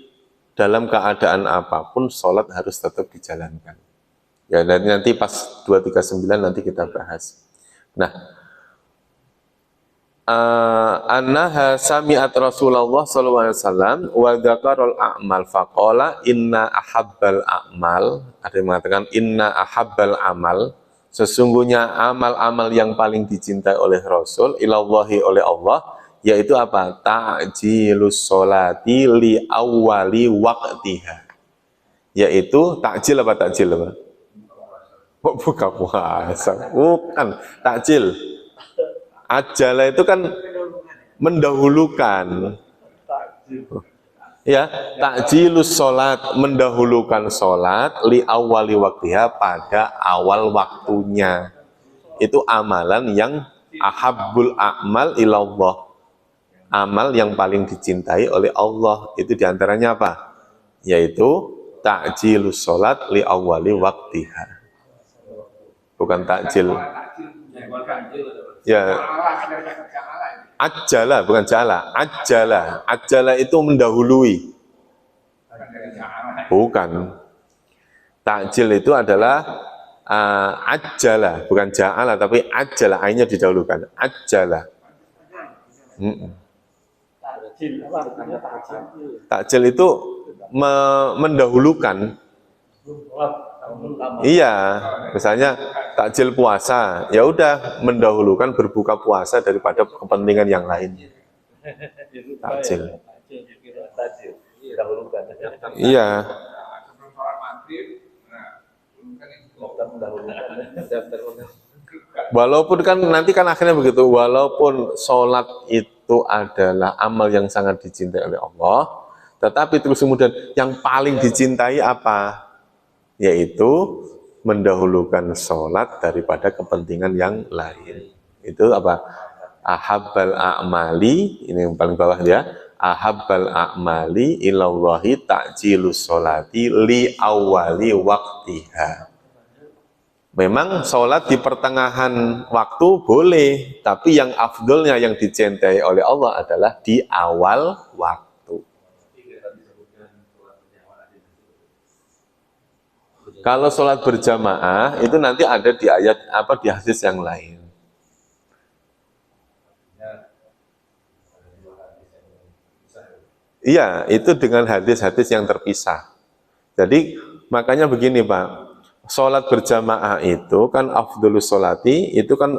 A: dalam keadaan apapun sholat harus tetap dijalankan. Ya, dan nanti pas 239 nanti kita bahas. Nah, annaha sami'at Rasulullah sallallahu alaihi wasallam wa dzakarul a'mal faqala inna ahabbal a'mal, ada yang mengatakan inna ahabbal amal, sesungguhnya amal-amal yang paling dicintai oleh Rasul ilallahi oleh Allah, yaitu apa? Ta'jilus sholati li awwali waqtiha. Yaitu takjil apa takjil apa? Buka puasa. Bukan, takjil. Ajala itu kan mendahulukan. Ya, takjilus sholat, mendahulukan sholat li awwali waqtiha, pada awal waktunya. Itu amalan yang ahabbul a'mal ilallah. Amal yang paling dicintai oleh Allah. Itu diantaranya apa? Yaitu ta'jilus sholat li awwali waqtiha. Bukan takjil. Ya. Ajala, bukan jala. Ajala. Ajala itu mendahului. Bukan. Takjil itu adalah ajala, bukan ja'ala, tapi ajala. Ainnya didahulukan. Ajala. Takjil itu mendahulukan. Iya, misalnya takjil puasa, ya udah mendahulukan berbuka puasa daripada kepentingan yang lainnya. Takjil. Iya. Walaupun kan nanti kan akhirnya begitu, walaupun sholat itu adalah amal yang sangat dicintai oleh Allah, tetapi terus kemudian yang paling dicintai apa? Yaitu mendahulukan sholat daripada kepentingan yang lain. Itu apa? Ahabbal a'mali, ini yang paling bawah ya. Ahabbal a'mali ilallahi ta'jilus sholati li awwali waqtiha. Memang sholat di pertengahan waktu boleh, tapi yang afdolnya yang dicintai oleh Allah adalah di awal waktu. Kalau sholat berjamaah itu nanti ada di ayat di hadis yang lain. Iya, itu dengan hadis-hadis yang terpisah. Jadi makanya begini Pak. Sholat berjamaah itu kan afdolus sholati, itu kan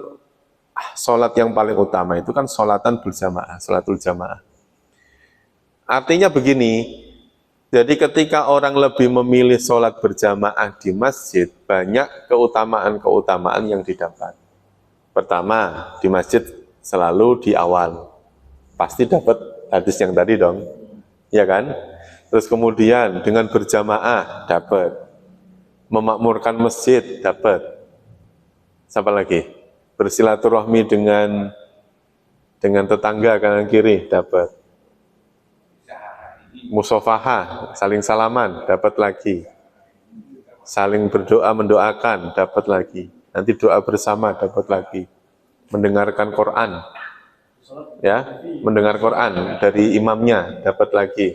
A: sholat yang paling utama itu kan sholatan berjamaah, sholatul jamaah. Artinya begini, jadi ketika orang lebih memilih sholat berjamaah di masjid, banyak keutamaan-keutamaan yang didapat. Pertama, di masjid selalu di awal, pasti dapat hadis yang tadi dong, ya kan? Terus kemudian dengan berjamaah dapat. Memakmurkan masjid dapat. Siapa lagi? Bersilaturahmi dengan tetangga kanan kiri dapat. Musafahah, saling salaman dapat lagi. Saling berdoa mendoakan dapat lagi. Nanti doa bersama dapat lagi. mendengarkan Quran, ya, mendengar Quran dari imamnya dapat lagi.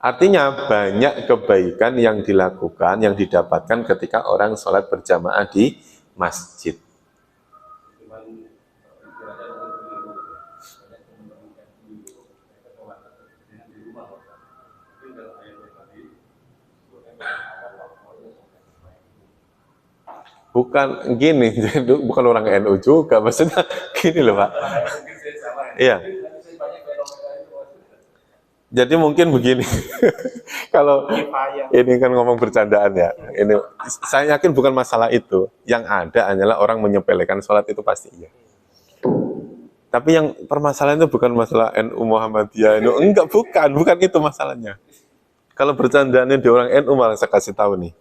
A: Artinya banyak kebaikan yang dilakukan, yang didapatkan ketika orang sholat berjamaah di masjid. Bukan gini, bukan orang NU juga, maksudnya gini loh Pak. Iya. Jadi mungkin begini, kalau ini kan ngomong bercandaan ya, ini saya yakin bukan masalah itu. Yang ada hanyalah orang menyepelekan sholat itu pasti iya. Tapi yang permasalahan itu bukan masalah NU Muhammadiyah, NU enggak, bukan itu masalahnya. Kalau bercandaannya di orang NU malah saya kasih tahu nih.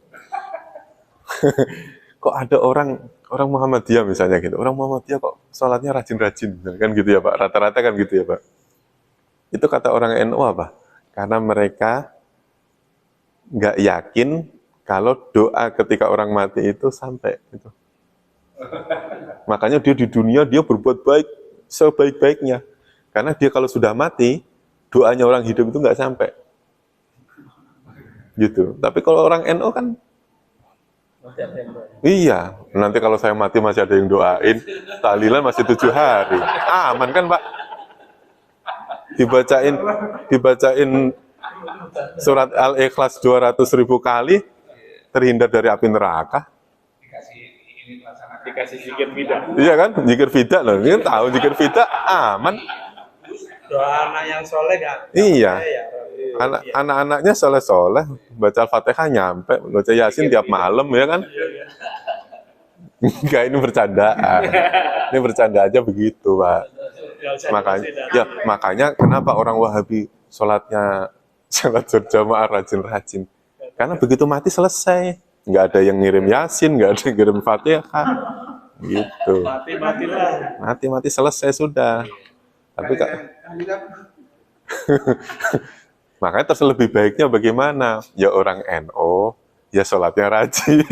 A: Kok ada orang Muhammadiyah misalnya gitu, orang Muhammadiyah kok sholatnya rajin-rajin, kan gitu ya Pak, rata-rata kan gitu ya Pak. Itu kata orang NU apa? Karena mereka nggak yakin kalau doa ketika orang mati itu sampai gitu. Makanya dia di dunia dia berbuat baik sebaik-baiknya. Karena dia kalau sudah mati, doanya orang hidup itu nggak sampai. Gitu. Tapi kalau orang NU kan iya, nanti kalau saya mati masih ada yang doain, tahlilan masih 7 hari. Aman kan Pak? Dibacain surat Al-Ikhlas 200.000 kali, terhindar dari api neraka.
C: Dikasih zikir bidah.
A: Iya kan? Zikir bidah loh. Ini tahu zikir bidah aman.
C: Doa anak yang soleh kan?
A: Iya. Anak-anaknya soleh-soleh, baca Al-Fatihah nyampe, baca Yasin tiap malam ya kan? Enggak, ini bercandaan. Ini bercanda aja begitu, Pak. Makanya kenapa orang Wahabi sholat berjamaah rajin-rajin? Karena begitu mati selesai, nggak ada yang ngirim Yasin, nggak ada yang ngirim Fatihah, gitu. Mati selesai sudah. Tapi makanya terus lebih baiknya bagaimana? Ya orang NU, ya sholatnya rajin,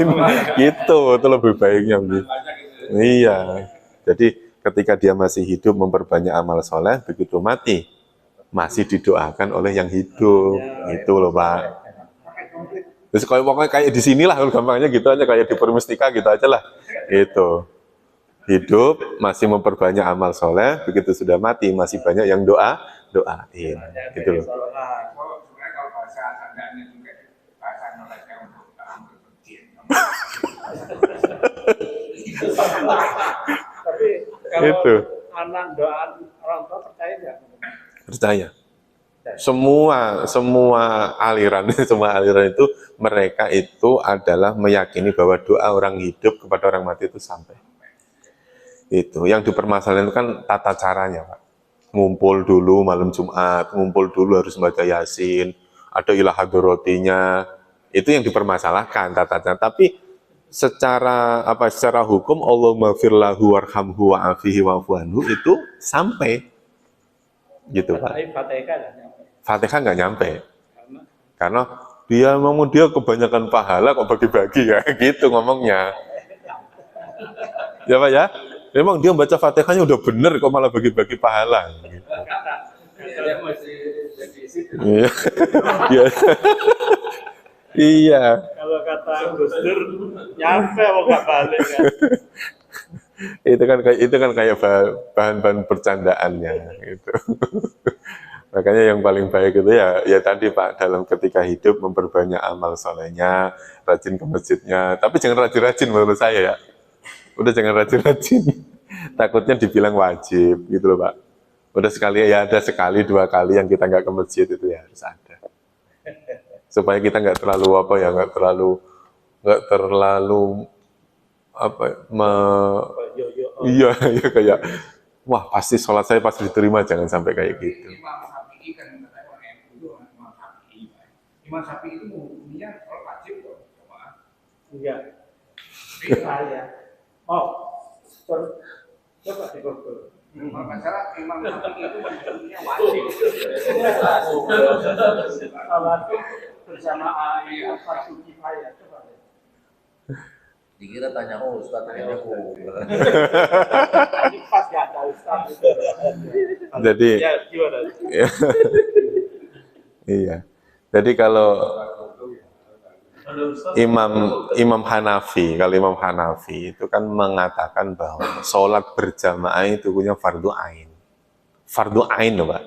A: gitu. Itu lebih baiknya. Iya. Jadi ketika dia masih hidup memperbanyak amal soleh, begitu mati masih didoakan oleh yang hidup, gitu loh Pak. Terus kalau pokoknya kayak di sinilah, gampangnya gitu aja, kayak di Permustika gitu aja lah, itu hidup masih memperbanyak amal soleh, begitu sudah mati masih banyak yang doain, gitu loh.
B: Sebenarnya kalau bahasa sandanya juga bahasa Indonesia untuk masjid.
C: Tapi kalau
A: Itu.
C: anak doa orang tua percaya nggak?
A: Percaya. Semua aliran itu mereka itu adalah meyakini bahwa doa orang hidup kepada orang mati itu sampai. Itu yang dipermasalahan itu kan tata caranya, Pak. Ngumpul dulu malam Jumat, ngumpul dulu harus baca Yasin, ada ilah hadrotinya. Itu yang dipermasalahkan tata cara. Tapi secara hukum Allahumma firlahu warhamhu wa'afihi wa'fu anhu itu sampai. Gitu Pak. Fatihah nggak nyampe. Karena dia kebanyakan pahala kok bagi-bagi ya, gitu ngomongnya. Ya Pak ya? Memang dia baca Fatihahnya udah bener kok malah bagi-bagi pahala. Gitu. Iya. Iya.
C: Kalau kata Gus Dur, nyampe mau nggak balik kan?
A: Itu kan kayak bahan-bahan bercandaannya gitu. Makanya yang paling baik itu ya tadi Pak, dalam ketika hidup memperbanyak amal solehnya, rajin ke masjidnya, tapi jangan rajin-rajin menurut saya ya. Udah jangan rajin-rajin. Takutnya dibilang wajib gitu loh Pak. Udah ada sekali 2 kali yang kita nggak ke masjid itu ya harus ada. Supaya kita nggak terlalu iya kayak wah pasti sholat saya pasti diterima, jangan sampai kayak gitu.
B: Imam Syafi'i kan katanya orang NU itu Imam Syafi'i. Imam Syafi'i itu hukumnya sholat wajib loh, coba.
C: Enggak. Saya. Coba di Google.
B: Masalah Imam Syafi'i itu hukumnya wajib.
C: Salat bersama ayat fardu kifayah, coba.
F: Dikira tanya Ustaz, tanya aku.
A: Jadi
C: Ya, gimana?
A: iya. Jadi kalau Imam Hanafi, kalau Imam Hanafi itu kan mengatakan bahwa sholat berjamaah itu punya fardu ain. Fardu ain loh, Pak.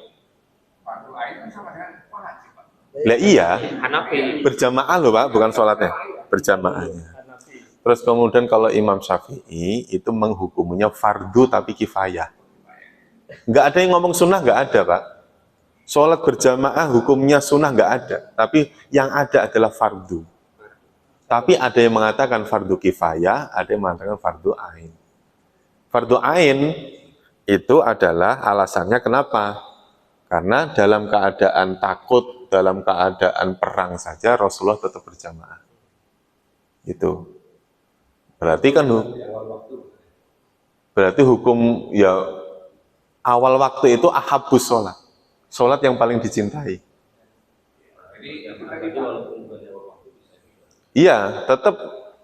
B: Fardu ain kan sama dengan wajib, Pak.
A: Lah iya,
D: Hanafi.
A: berjamaah loh, Pak, bukan sholatnya, berjamaahnya. Terus kemudian kalau Imam Syafi'i itu menghukumnya fardu tapi kifayah. Nggak ada yang ngomong sunnah, nggak ada, Pak. Sholat berjamaah hukumnya sunnah nggak ada, tapi yang ada adalah fardu. Tapi ada yang mengatakan fardu kifayah, ada yang mengatakan fardu ain. Fardu ain itu adalah alasannya kenapa? Karena dalam keadaan takut, dalam keadaan perang saja Rasulullah tetap berjamaah. Itu. Berarti kan hukum ya awal waktu itu ahabbus sholat. Sholat yang paling dicintai. Iya, tetap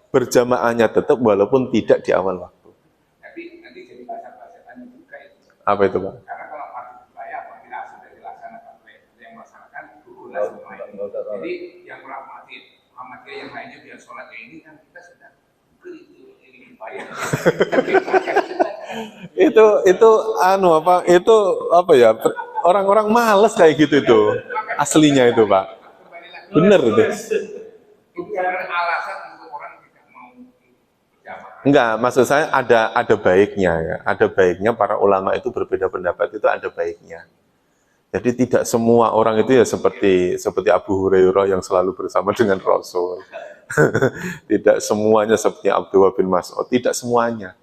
A: berjamaahnya tetap walaupun tidak di awal waktu.
B: Tapi nanti jadi bahasa-bahasaan juga itu.
A: Apa itu, Pak?
B: Karena kalau fardu kifayah apabila sudah dilaksanakan oleh yang melaksanakan gugulah semuanya. Jadi yang Muhammadiyah yang lainnya biar sholatnya ini kan kita sudah gugur ini kifayah.
A: Itu apa ya? Orang-orang males kayak gitu itu. Aslinya itu, Pak. Bener itu.
B: Itu sebenarnya alasan untuk orang tidak mau berjamaah.
A: Enggak, maksud saya ada baiknya ya. Ada baiknya para ulama itu berbeda pendapat itu ada baiknya. Jadi tidak semua orang itu ya seperti Abu Hurairah yang selalu bersama dengan Rasul. Tidak semuanya seperti Abdullah bin Mas'ud, tidak semuanya.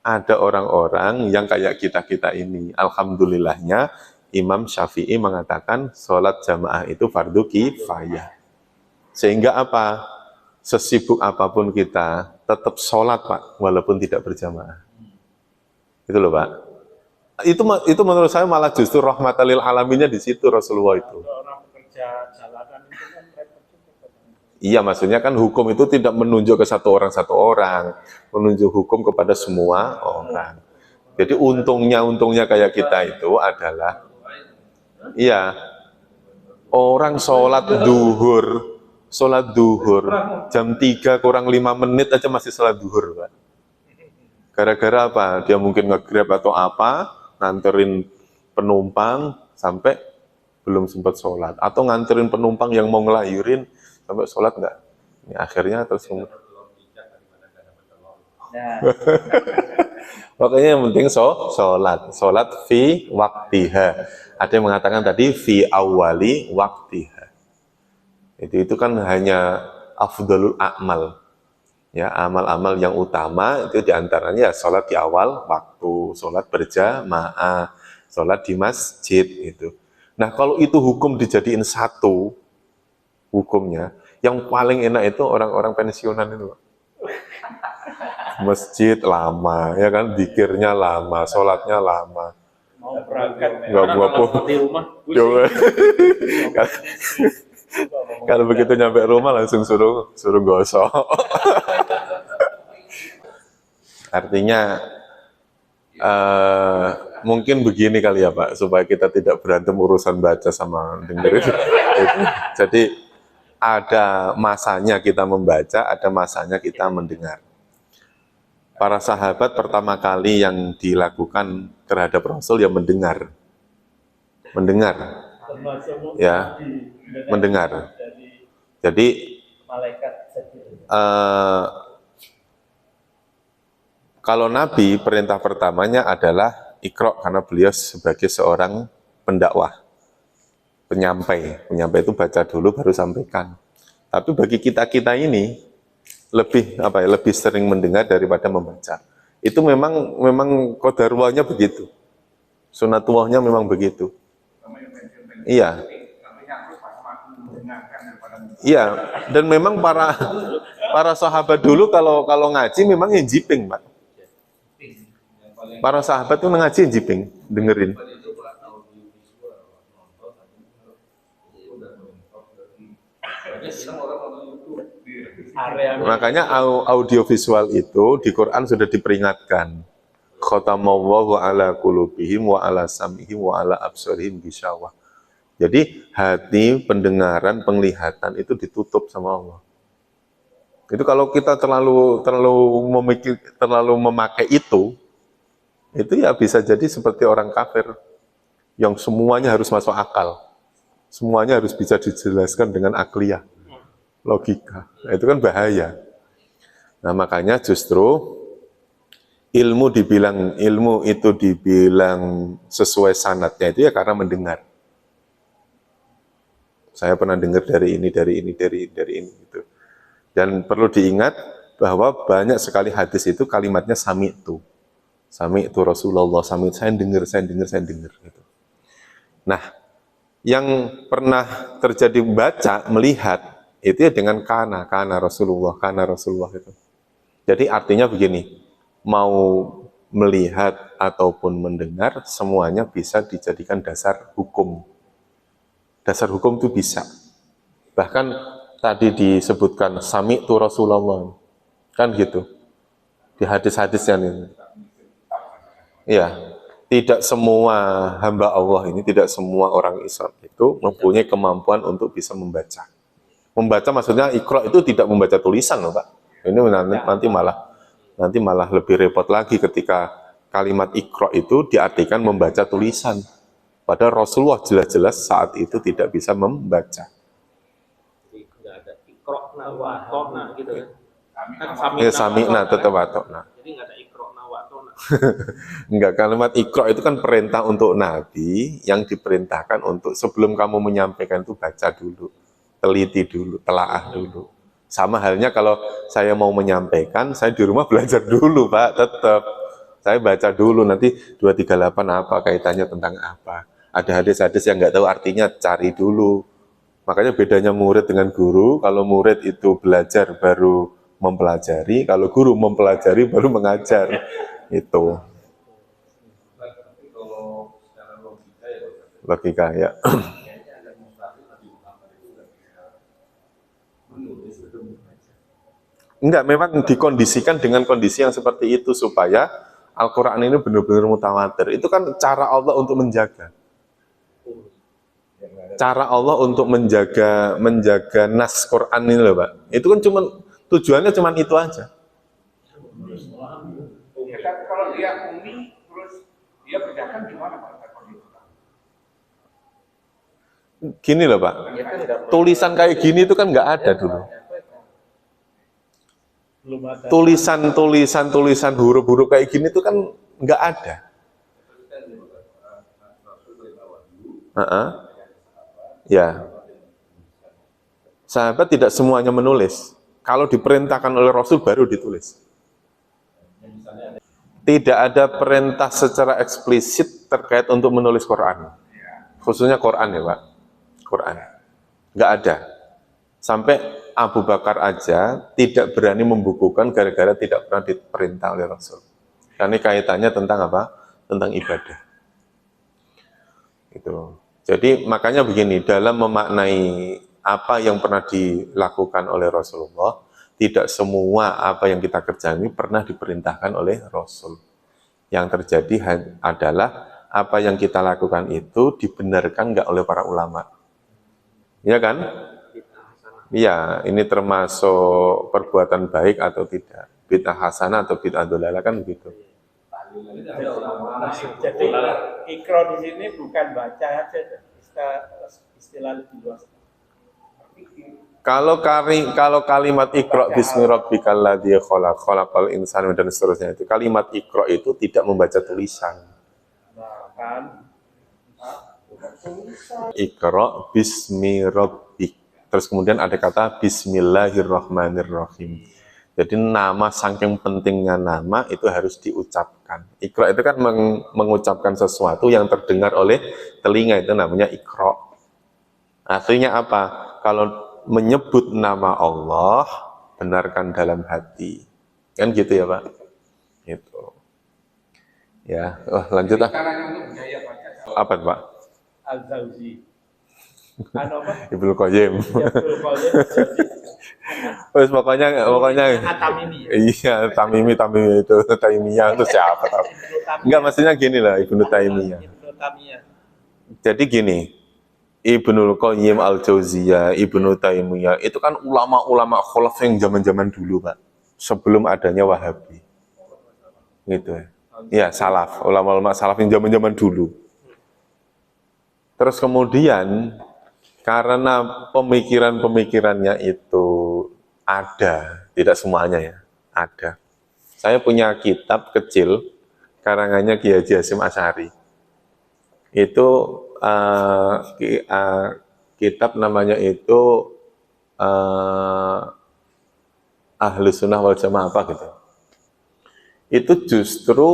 A: Ada orang-orang yang kayak kita-kita ini. Alhamdulillahnya Imam Syafi'i mengatakan sholat jamaah itu fardu kifayah. Sehingga apa? Sesibuk apapun kita, tetap sholat, Pak, walaupun tidak berjamaah. Itu loh, Pak. Itu menurut saya malah justru rahmatan lil alaminnya di situ Rasulullah itu.
C: Orang pekerja jalanan itu kan repot juga.
A: Iya, maksudnya kan hukum itu tidak menunjuk ke satu orang, menunjuk hukum kepada semua orang. Jadi untungnya kayak kita itu adalah, iya, orang sholat duhur, jam 3 kurang 5 menit aja masih sholat duhur, Pak. Gara-gara apa? Dia mungkin nge-grab atau apa, nganterin penumpang sampai belum sempat sholat. Atau nganterin penumpang yang mau ngelahirin sampai sholat enggak. Ini akhirnya terus Pokoknya yang penting sholat fi waktiha. Ada yang mengatakan tadi fi awali waktiha. Itu kan hanya afdalul a'mal. Ya, amal-amal yang utama itu diantaranya ya sholat di awal waktu, sholat berjamaah, sholat di masjid itu. Nah, kalau itu hukum dijadiin satu hukumnya, yang paling enak itu orang-orang pensiunan itu. Masjid lama, ya kan, zikirnya lama, sholatnya lama.
C: Mau berangkat
A: Nggak buat
C: di rumah.
A: Kalau begitu nyampe rumah langsung suruh gosok. Artinya mungkin begini kali ya, Pak, supaya kita tidak berantem urusan baca sama dengerin. Jadi ada masanya kita membaca, ada masanya kita mendengar. Para sahabat pertama kali yang dilakukan terhadap Rasul ya mendengar. Ya, mendengar. Jadi kalau Nabi perintah pertamanya adalah Iqra, karena beliau sebagai seorang pendakwah, penyampai itu baca dulu baru sampaikan. Tapi bagi kita ini lebih sering mendengar daripada membaca. Itu memang qadarullah-nya begitu. Sunatullahnya memang begitu. Iya. Iya, dan memang para sahabat dulu kalau ngaji memang jiping, Pak. Para sahabat itu ngaji jiping, dengerin. Makanya audiovisual itu di Quran sudah diperingatkan. khatamallahu ala qulubihim wa ala sam'ihim wa ala absarihim ghishawah. Jadi hati, pendengaran, penglihatan itu ditutup sama Allah. Itu kalau kita terlalu memakai itu ya bisa jadi seperti orang kafir yang semuanya harus masuk akal. Semuanya harus bisa dijelaskan dengan akliyah, logika. Nah, itu kan bahaya. Nah, makanya justru ilmu itu dibilang sesuai sanadnya itu ya karena mendengar. Saya pernah dengar dari ini gitu. Dan perlu diingat bahwa banyak sekali hadis itu kalimatnya sami'tu Rasulullah, saya dengar gitu. Nah, yang pernah terjadi melihat itu ya dengan kana Rasulullah itu. Jadi artinya begini, mau melihat ataupun mendengar semuanya bisa dijadikan dasar hukum. Dasar hukum itu bisa. Bahkan tadi disebutkan sami'tu Rasulullah, kan gitu di hadis-hadisnya ini. Ya, tidak semua hamba Allah ini, tidak semua orang Islam itu mempunyai kemampuan untuk bisa membaca. Membaca maksudnya Iqra itu tidak membaca tulisan loh Pak. Ini nanti malah lebih repot lagi ketika kalimat Iqra itu diartikan membaca tulisan. Padahal Rasulullah jelas-jelas saat itu tidak bisa membaca.
D: Ikrokna wa atona gitu kan.
A: Ya sami'na tetap atona.
D: Jadi nggak ada ikrokna wa atona.
A: Enggak, kalimat Iqra itu kan perintah untuk Nabi yang diperintahkan untuk sebelum kamu menyampaikan itu baca dulu, teliti dulu, telaah dulu. Sama halnya kalau saya mau menyampaikan, saya di rumah belajar dulu Pak, tetap. Saya baca dulu, nanti 238 apa, kaitannya tentang apa. Ada hadis-hadis yang nggak tahu artinya, cari dulu. Makanya bedanya murid dengan guru, kalau murid itu belajar baru mempelajari, kalau guru mempelajari baru mengajar. Itu. Logika ya. Enggak, memang dikondisikan dengan kondisi yang seperti itu supaya Al-Quran ini benar-benar mutawatir. Itu kan cara Allah untuk menjaga. Cara Allah untuk menjaga nas Quran ini loh Pak. Itu kan tujuannya cuma itu aja.
B: Ya kan kalau dia umi terus dia kerjakan gimana Pak?
A: Gini loh Pak. Tulisan kayak gini itu kan nggak ada dulu. Tulisan huruf-huruf kayak gini itu kan nggak ada. Ya, sahabat tidak semuanya menulis. Kalau diperintahkan oleh Rasul baru ditulis. Tidak ada perintah secara eksplisit terkait untuk menulis Quran. Khususnya Quran ya Pak. Quran. Nggak ada. Sampai Abu Bakar aja tidak berani membukukan gara-gara tidak pernah diperintah oleh Rasul. Karena kaitannya tentang apa? Tentang ibadah. Itu. Jadi makanya begini, dalam memaknai apa yang pernah dilakukan oleh Rasulullah, tidak semua apa yang kita kerjakan ini pernah diperintahkan oleh Rasul. Yang terjadi adalah apa yang kita lakukan itu dibenarkan nggak oleh para ulama. Iya kan? Iya, ini termasuk perbuatan baik atau tidak. Bid'ah hasanah atau bid'ah dolalah kan begitu.
C: Jadi Iqra di sini bukan baca aja, istilah lebih luas.
A: Kalau kalimat Iqra bismi rabbikal ladzi khalaq khalaqal insana dan seterusnya itu kalimat Iqra itu tidak membaca tulisan.
C: Nah, kan
A: Iqra bismi rabbik. Terus kemudian ada kata bismillahirrahmanirrahim. Jadi nama saking pentingnya nama itu harus diucapkan. Iqra itu kan mengucapkan sesuatu yang terdengar oleh telinga, itu namanya Iqra. Artinya apa? Kalau menyebut nama Allah, benarkan dalam hati. Kan gitu ya Pak? Gitu. Ya, lanjut ah. Apa Pak?
C: Al-Zawzi.
A: Ibnu Qayyim.
C: Ibnu Qayyim.
A: Terus pokoknya
C: At-Tamimi ya.
A: iya Tamimi itu Taimiyah itu siapa tahu.
C: Ibnu Tamiyah.
A: Enggak, maksudnya gini lah Ibnu Taimiyah.
C: Ibnu Tamiyah.
A: Jadi gini, Ibnul Qayyim Al-Jauziyah, Ibnu Taimiyah itu kan ulama-ulama khalaf yang zaman-zaman dulu, Pak. Sebelum adanya Wahabi. Gitu ya. Ya, salaf, ulama-ulama salaf yang zaman-zaman dulu. Terus kemudian karena pemikiran-pemikirannya itu ada, tidak semuanya ya, ada. Saya punya kitab kecil, karangannya Kiai Haji Hasyim Asy'ari. Itu kitab namanya itu Ahlus Sunnah wal Jamaah apa gitu. Itu justru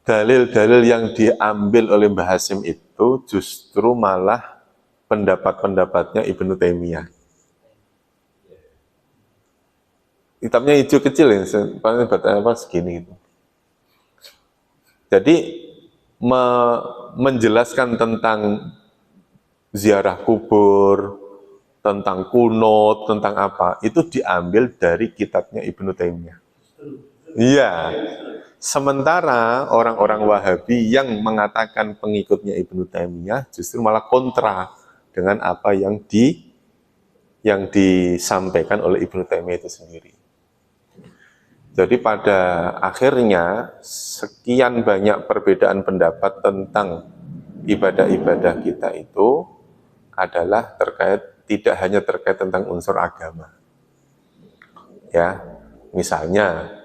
A: dalil-dalil yang diambil oleh Mbah Hasyim itu justru malah pendapat-pendapatnya Ibnu Taimiyah. Kitabnya hijau kecil ya, paling apa segini gitu. Jadi menjelaskan tentang ziarah kubur, tentang kunut, tentang apa, itu diambil dari kitabnya Ibnu Taimiyah. Iya. Sementara orang-orang Wahabi yang mengatakan pengikutnya Ibnu Taimiyah justru malah kontra dengan apa yang disampaikan oleh Ibnu Taimiyah itu sendiri. Jadi pada akhirnya sekian banyak perbedaan pendapat tentang ibadah-ibadah kita itu adalah tidak hanya terkait tentang unsur agama. Ya, misalnya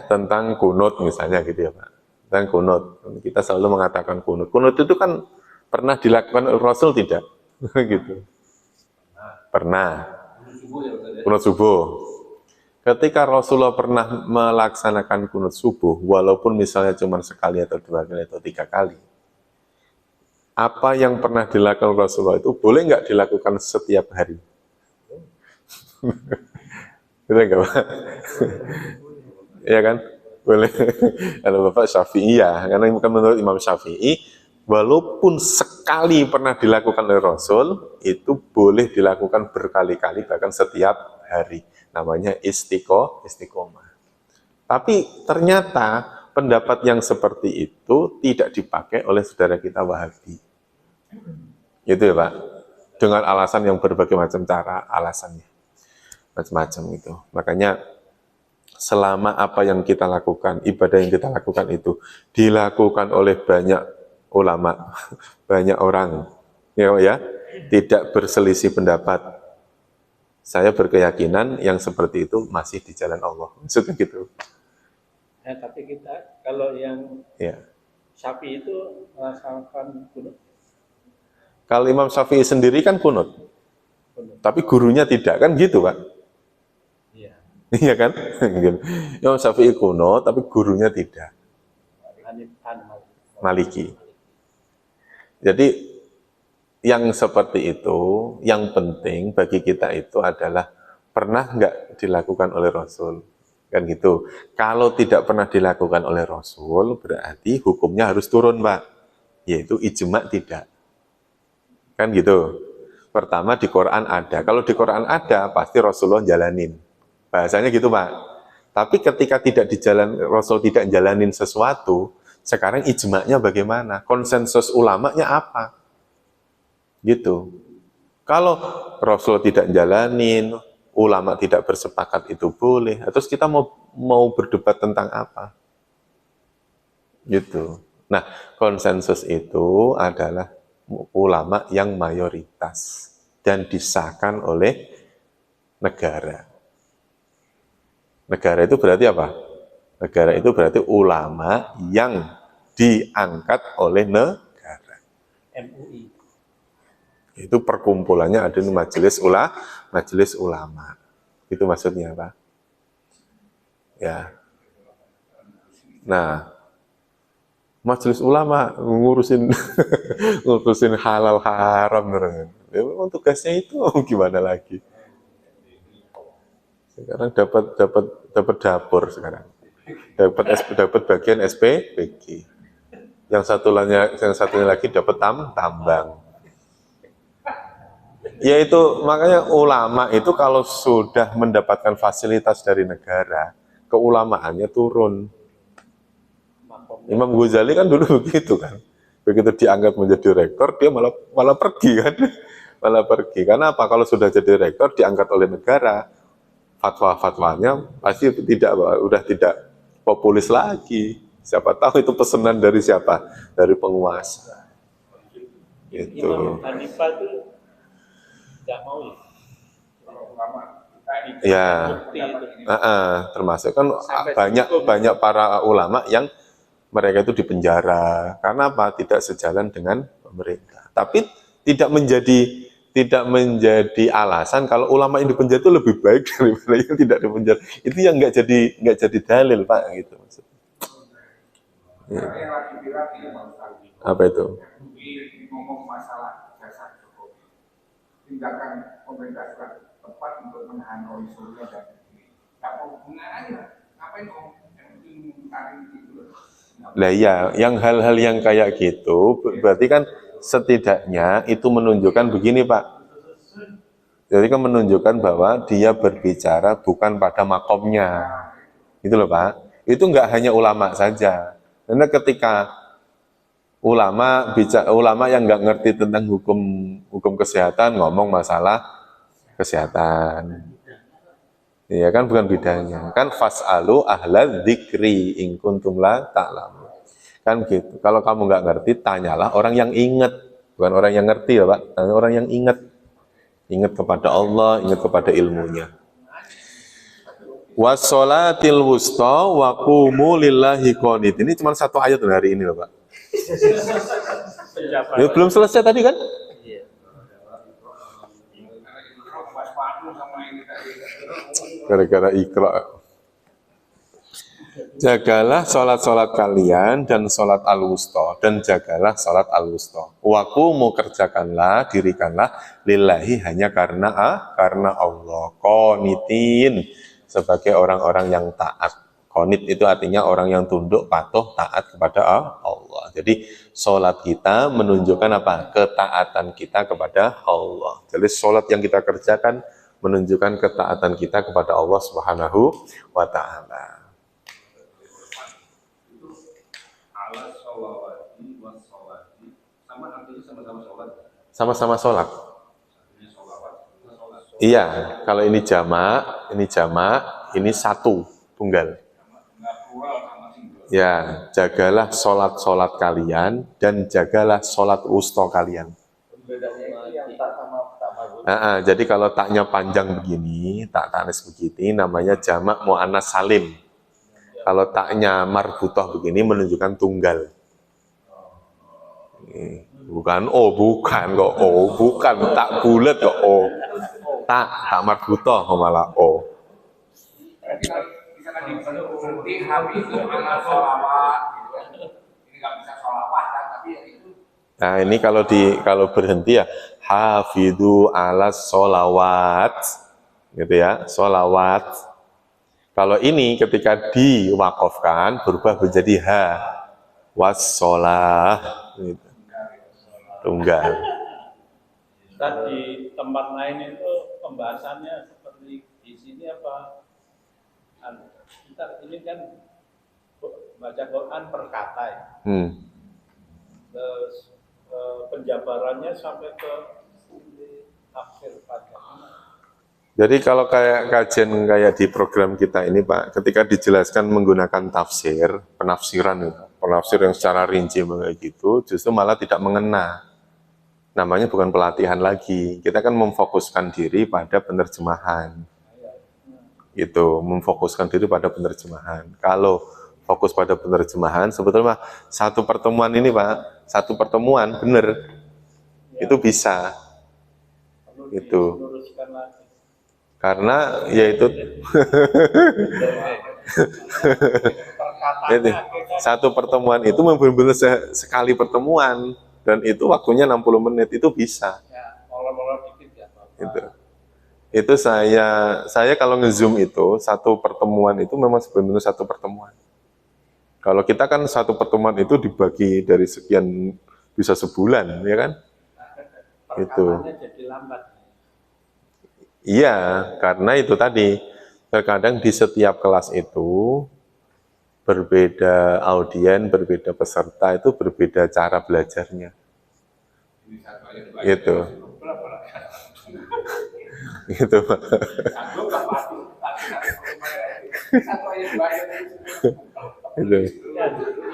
A: tentang kunut misalnya gitu ya Pak. Tentang kunut. Kita selalu mengatakan kunut. Kunut itu kan pernah dilakukan oleh Rasul tidak? Gitu. Pernah. Kunut subuh. Ketika Rasulullah pernah melaksanakan kunut subuh, walaupun misalnya cuma sekali atau 2 kali atau 3 kali, apa yang pernah dilakukan Rasulullah itu boleh nggak dilakukan setiap hari? Boleh nggak Pak? Iya kan? Boleh. Kalau Bapak Syafi'i ya, karena bukan menurut Imam Syafi'i, walaupun sekali pernah dilakukan oleh Rasul, itu boleh dilakukan berkali-kali, bahkan setiap hari. Namanya istiqomah. Tapi ternyata pendapat yang seperti itu tidak dipakai oleh saudara kita Wahabi. Gitu ya Pak? Dengan alasan yang berbagai macam cara alasannya. Macam-macam itu. Makanya selama apa yang kita lakukan, ibadah yang kita lakukan itu dilakukan oleh banyak ulama, banyak orang, ya, tidak berselisih pendapat. Saya berkeyakinan yang seperti itu masih di jalan Allah. Maksudnya gitu.
C: Ya, tapi kita kalau yang Syafi'i itu melaksanakan kunut.
A: Kalau Imam Syafi'i sendiri kan kunut. Tapi gurunya tidak, kan gitu Pak?
C: Iya.
A: Iya kan? Imam Syafi'i kunut, tapi gurunya tidak. Maliki. Jadi yang seperti itu, yang penting bagi kita itu adalah pernah nggak dilakukan oleh Rasul, kan gitu. Kalau tidak pernah dilakukan oleh Rasul, berarti hukumnya harus turun, Pak. Yaitu ijma tidak. Kan gitu. Pertama di Quran ada. Kalau di Quran ada, pasti Rasulullah jalanin. Bahasanya gitu, Pak. Tapi ketika Rasul tidak jalanin sesuatu, sekarang ijma'nya bagaimana? Konsensus ulamanya apa? Gitu. Kalau Rasul tidak jalanin, ulama tidak bersepakat itu boleh. Terus kita mau berdebat tentang apa? Gitu. Nah, konsensus itu adalah ulama yang mayoritas dan disahkan oleh negara. Negara itu berarti apa? Negara itu berarti ulama yang diangkat oleh negara.
C: MUI.
A: Itu perkumpulannya ada di majelis ulama. Itu maksudnya, Pak. Ya. Nah, majelis ulama ngurusin halal haram. Ya, tugasnya itu gimana lagi? Sekarang dapat dapur sekarang. Dapat bagian SPBG. Yang satunya lagi dapat tambang. Ya itu makanya ulama itu kalau sudah mendapatkan fasilitas dari negara, keulamaannya turun. Imam Ghazali kan dulu begitu kan. Begitu diangkat menjadi rektor, dia malah pergi kan. Malah pergi. Karena apa? Kalau sudah jadi rektor diangkat oleh negara, fatwa-fatwanya pasti udah tidak populis lagi. Siapa tahu itu pesanan dari siapa? Dari penguasa. Gitu.
C: Imam Hanifah itu nggak mau ya.
A: Ya,
C: Bukti itu.
A: termasuk kan
C: Sampai
A: banyak para ulama yang mereka itu dipenjara karena apa? Tidak sejalan dengan pemerintah. Tapi tidak menjadi alasan kalau ulama yang dipenjara itu lebih baik daripada yang tidak dipenjara. Itu yang nggak jadi dalil, Pak, gitu maksudnya. Ya.
B: Yang lagi viral ini Bang Saldi.
A: Apa itu?
B: Ini ngomong masalah jasa Jokowi. Tindakan pemerintah sudah tepat untuk menahan Roy Suryo dan Putri. Nggak mau gunanya. Ngapain om? Yang penting tarik gitu.
A: Lah ya, yang hal-hal yang kayak gitu berarti kan setidaknya itu menunjukkan begini, Pak. Jadi kan menunjukkan bahwa dia berbicara bukan pada makomnya. Gitu loh, Pak. Itu nggak hanya ulama saja. Karena ketika ulama yang nggak ngerti tentang hukum kesehatan ngomong masalah kesehatan. Iya kan bukan bidangnya. Kan fas'alu ahla dzikri in kuntum la ta'lamun. Kan gitu. Kalau kamu nggak ngerti, tanyalah orang yang ingat, bukan orang yang ngerti ya, Pak. Tanya orang yang ingat. Ingat kepada Allah, ingat kepada ilmunya. Wassolatil wusta wa qumu lillahi qanit. Ini cuma satu ayat hari ini loh, Pak. Ya, belum selesai tadi kan? Gara-gara Iqra. Jagalah sholat-sholat kalian dan sholat al-wusta. Dan jagalah sholat al-wusta. Waqumu kerjakanlah, dirikanlah lillahi hanya karena Allah. Qanitin sebagai orang-orang yang taat. Qanit itu artinya orang yang tunduk, patuh, taat kepada Allah. Jadi sholat kita menunjukkan apa? Ketaatan kita kepada Allah. Jadi sholat yang kita kerjakan menunjukkan ketaatan kita kepada Allah Subhanahu wa Ta'ala. Sama-sama sholat. Iya, kalau ini jamak, ini satu, tunggal. Ya, jagalah sholat-sholat kalian dan jagalah sholat wusta kalian. Jadi kalau taknya panjang begini, tak tanis begini, namanya jamak mu'annas salim. Kalau taknya marbutoh begini menunjukkan tunggal. Bukan bukan kok bukan tak bulat kok tak marbutoh malah
B: Berarti habis itu ala sholawat. Ini nggak bisa sholawat kan, tapi ya itu.
A: Nah ini kalau berhenti ya hafidhu ala sholawat, gitu ya, sholawat. Kalau ini ketika diwakafkan berubah menjadi wassolah, gitu. Tunggal.
C: Tadi tempat lain itu pembahasannya seperti di sini apa? Kita ini kan baca Quran per kata ya. Terus penjabarannya sampai ke tafsir pada.
A: Jadi kalau kayak kajian kayak di program kita ini, Pak, ketika dijelaskan menggunakan tafsir, penafsiran itu, penafsir yang secara rinci begitu, justru malah tidak mengena. Namanya bukan pelatihan lagi. Kita kan memfokuskan diri pada penerjemahan. Itu, memfokuskan diri pada penerjemahan. Kalau fokus pada penerjemahan, sebetulnya satu pertemuan ini, Pak, satu pertemuan benar. Itu bisa. Itu. Karena yaitu satu pertemuan itu benar-benar sekali pertemuan dan itu waktunya 60 menit itu bisa. Itu saya kalau nge-zoom itu satu pertemuan itu memang sebenarnya satu pertemuan. Kalau kita kan satu pertemuan itu dibagi dari sekian bisa sebulan, ya kan? Itu. Iya, karena itu tadi, terkadang di setiap kelas itu berbeda audien, berbeda peserta, itu berbeda cara belajarnya.
B: Ini satu ayat dua
A: Gitu.
B: berapa lah?
A: Gitu.
B: Satu nggak pasti, tapi satu ayat dua ayat
A: Gitu.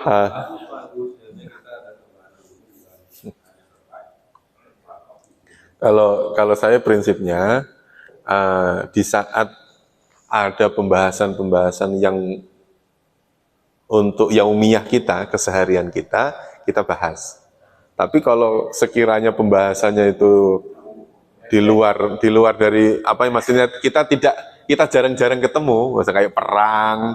A: Ah, kalau saya prinsipnya di saat ada pembahasan-pembahasan yang untuk yaumiyah kita, keseharian kita bahas. Tapi kalau sekiranya pembahasannya itu di luar dari apa yang maksudnya kita jarang-jarang ketemu, misalnya kayak perang,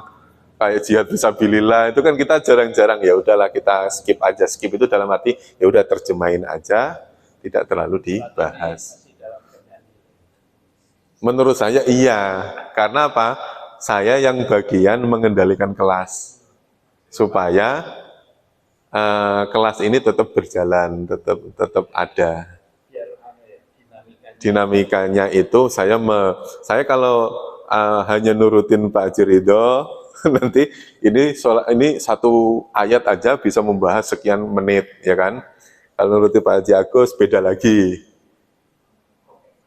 A: kayak jihad fisabilillah itu kan kita jarang-jarang, ya udahlah kita skip aja. Skip itu dalam arti ya udah terjemahin aja, tidak terlalu dibahas. Menurut saya iya, karena apa? Saya yang bagian mengendalikan kelas supaya kelas ini tetap berjalan, tetap ada. Dinamikanya itu saya kalau hanya nurutin Pak Haji Ridho nanti ini satu ayat aja bisa membahas sekian menit, ya kan? Kalau nurutin Pak Haji Agus beda lagi.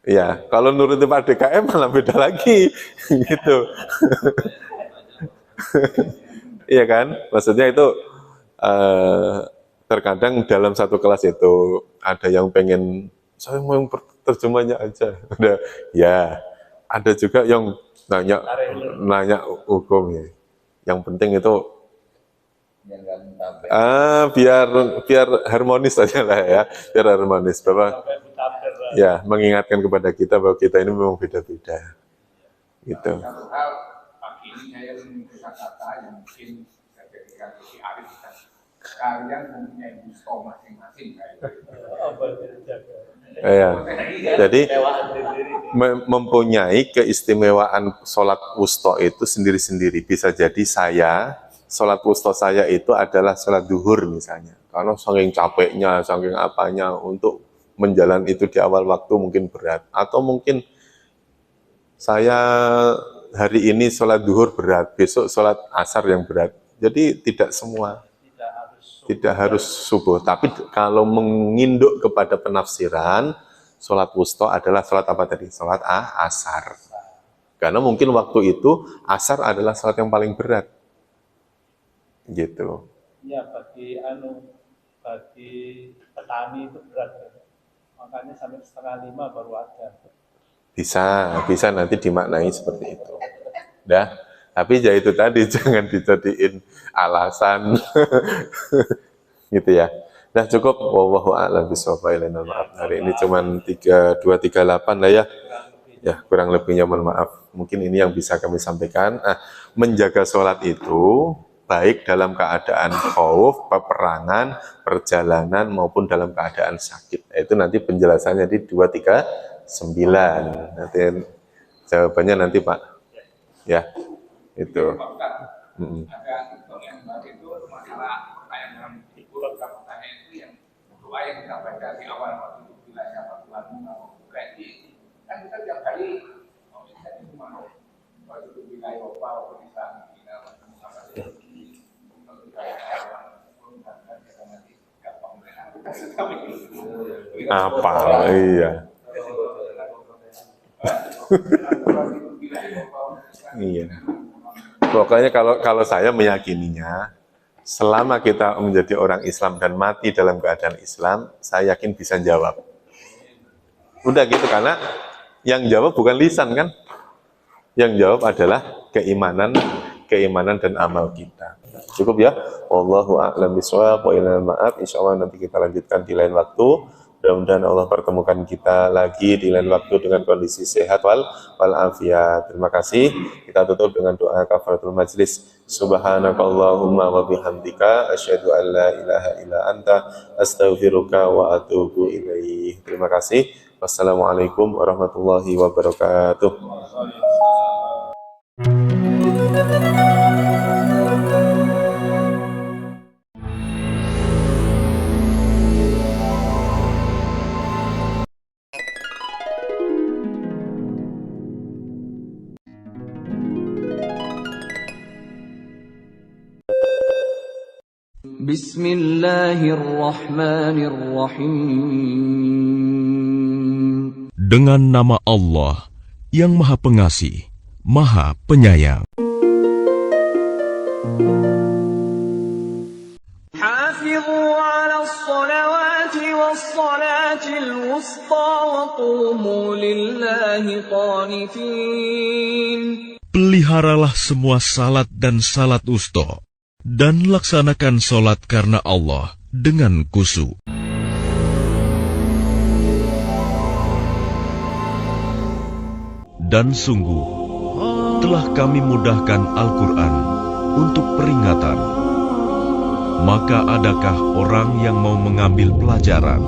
A: Ya, kalau nurutin Pak DKM malah beda lagi, gitu. Iya kan? Maksudnya itu terkadang dalam satu kelas itu ada yang pengen saya mau yang terjemahnya aja, udah ya. Ada juga yang nanya hukum ya. Yang penting itu biar harmonis aja lah ya, biar harmonis. Bapak ya mengingatkan kepada kita bahwa kita ini memang beda-beda. Gitu.
B: Satu hal pagi ini saya menyebutkan kata yang mungkin saya jadikan si Arif dan kalian mempunyai gusto masing-masing.
A: Ya. Jadi mempunyai keistimewaan sholat wusto itu sendiri-sendiri. Bisa jadi sholat wusto saya itu adalah sholat duhur misalnya. Karena saking capeknya, saking apanya, untuk menjalan itu di awal waktu mungkin berat. Atau mungkin saya hari ini sholat duhur berat, besok sholat asar yang berat. Jadi tidak semua. Tidak harus subuh, tapi kalau menginduk kepada penafsiran, sholat wusto adalah sholat apa tadi? Sholat asar. Karena mungkin waktu itu asar adalah sholat yang paling berat. Gitu.
C: Ya, bagi petani itu berat. Makanya sampai 4:30 baru ada.
A: Bisa nanti dimaknai seperti itu. Dah. Tapi ya itu tadi, jangan dijadiin alasan. Gitu ya. Nah cukup. Wallahu a'lam bishawab. Hari ini cuma 238 lah ya. Ya kurang lebihnya mohon maaf. Mungkin ini yang bisa kami sampaikan. Nah, menjaga sholat itu baik dalam keadaan khauf, peperangan, perjalanan maupun dalam keadaan sakit. Itu nanti penjelasannya di 239. Nanti jawabannya nanti Pak. Ya. Itu.
B: Ada yang baru itu masalah pertanyaan pertanyaan itu yang doa yang kita baca di awal waktu itu bila siapa Tuhanmu mau buka ini kan kita tiap kali mau bisa di rumah waktu itu bila Eropa waktu Islam bila apa sih kalau kita nanti gampang
A: apa iya. Iya. Pokoknya kalau saya meyakininya, selama kita menjadi orang Islam dan mati dalam keadaan Islam, saya yakin bisa jawab. Udah gitu, karena yang jawab bukan lisan kan? Yang jawab adalah keimanan dan amal kita. Cukup ya. Wallahu a'lam bishawab. Wa ilal ma'af. Insyaallah nanti kita lanjutkan di lain waktu. Mudah-mudahan Allah pertemukan kita lagi di lain waktu dengan kondisi sehat wal afiat. Terima kasih. Kita tutup dengan doa kafaratul majlis. Subhanakallahumma wa bihamdika asyhadu an la ilaha illa anta astaghfiruka wa atubu ilaih. Terima kasih. Wassalamualaikum warahmatullahi wabarakatuh.
F: Bismillahirrahmanirrahim.
G: Dengan nama Allah yang Maha Pengasih, Maha Penyayang.
F: Hafizu 'alas salawati was salatil wusta wa qumu lillahi qanitin.
G: Peliharalah semua salat dan salat wusta, dan laksanakan salat karena Allah dengan khusyuk. Dan sungguh, telah kami mudahkan Al-Quran untuk peringatan. Maka adakah orang yang mau mengambil pelajaran?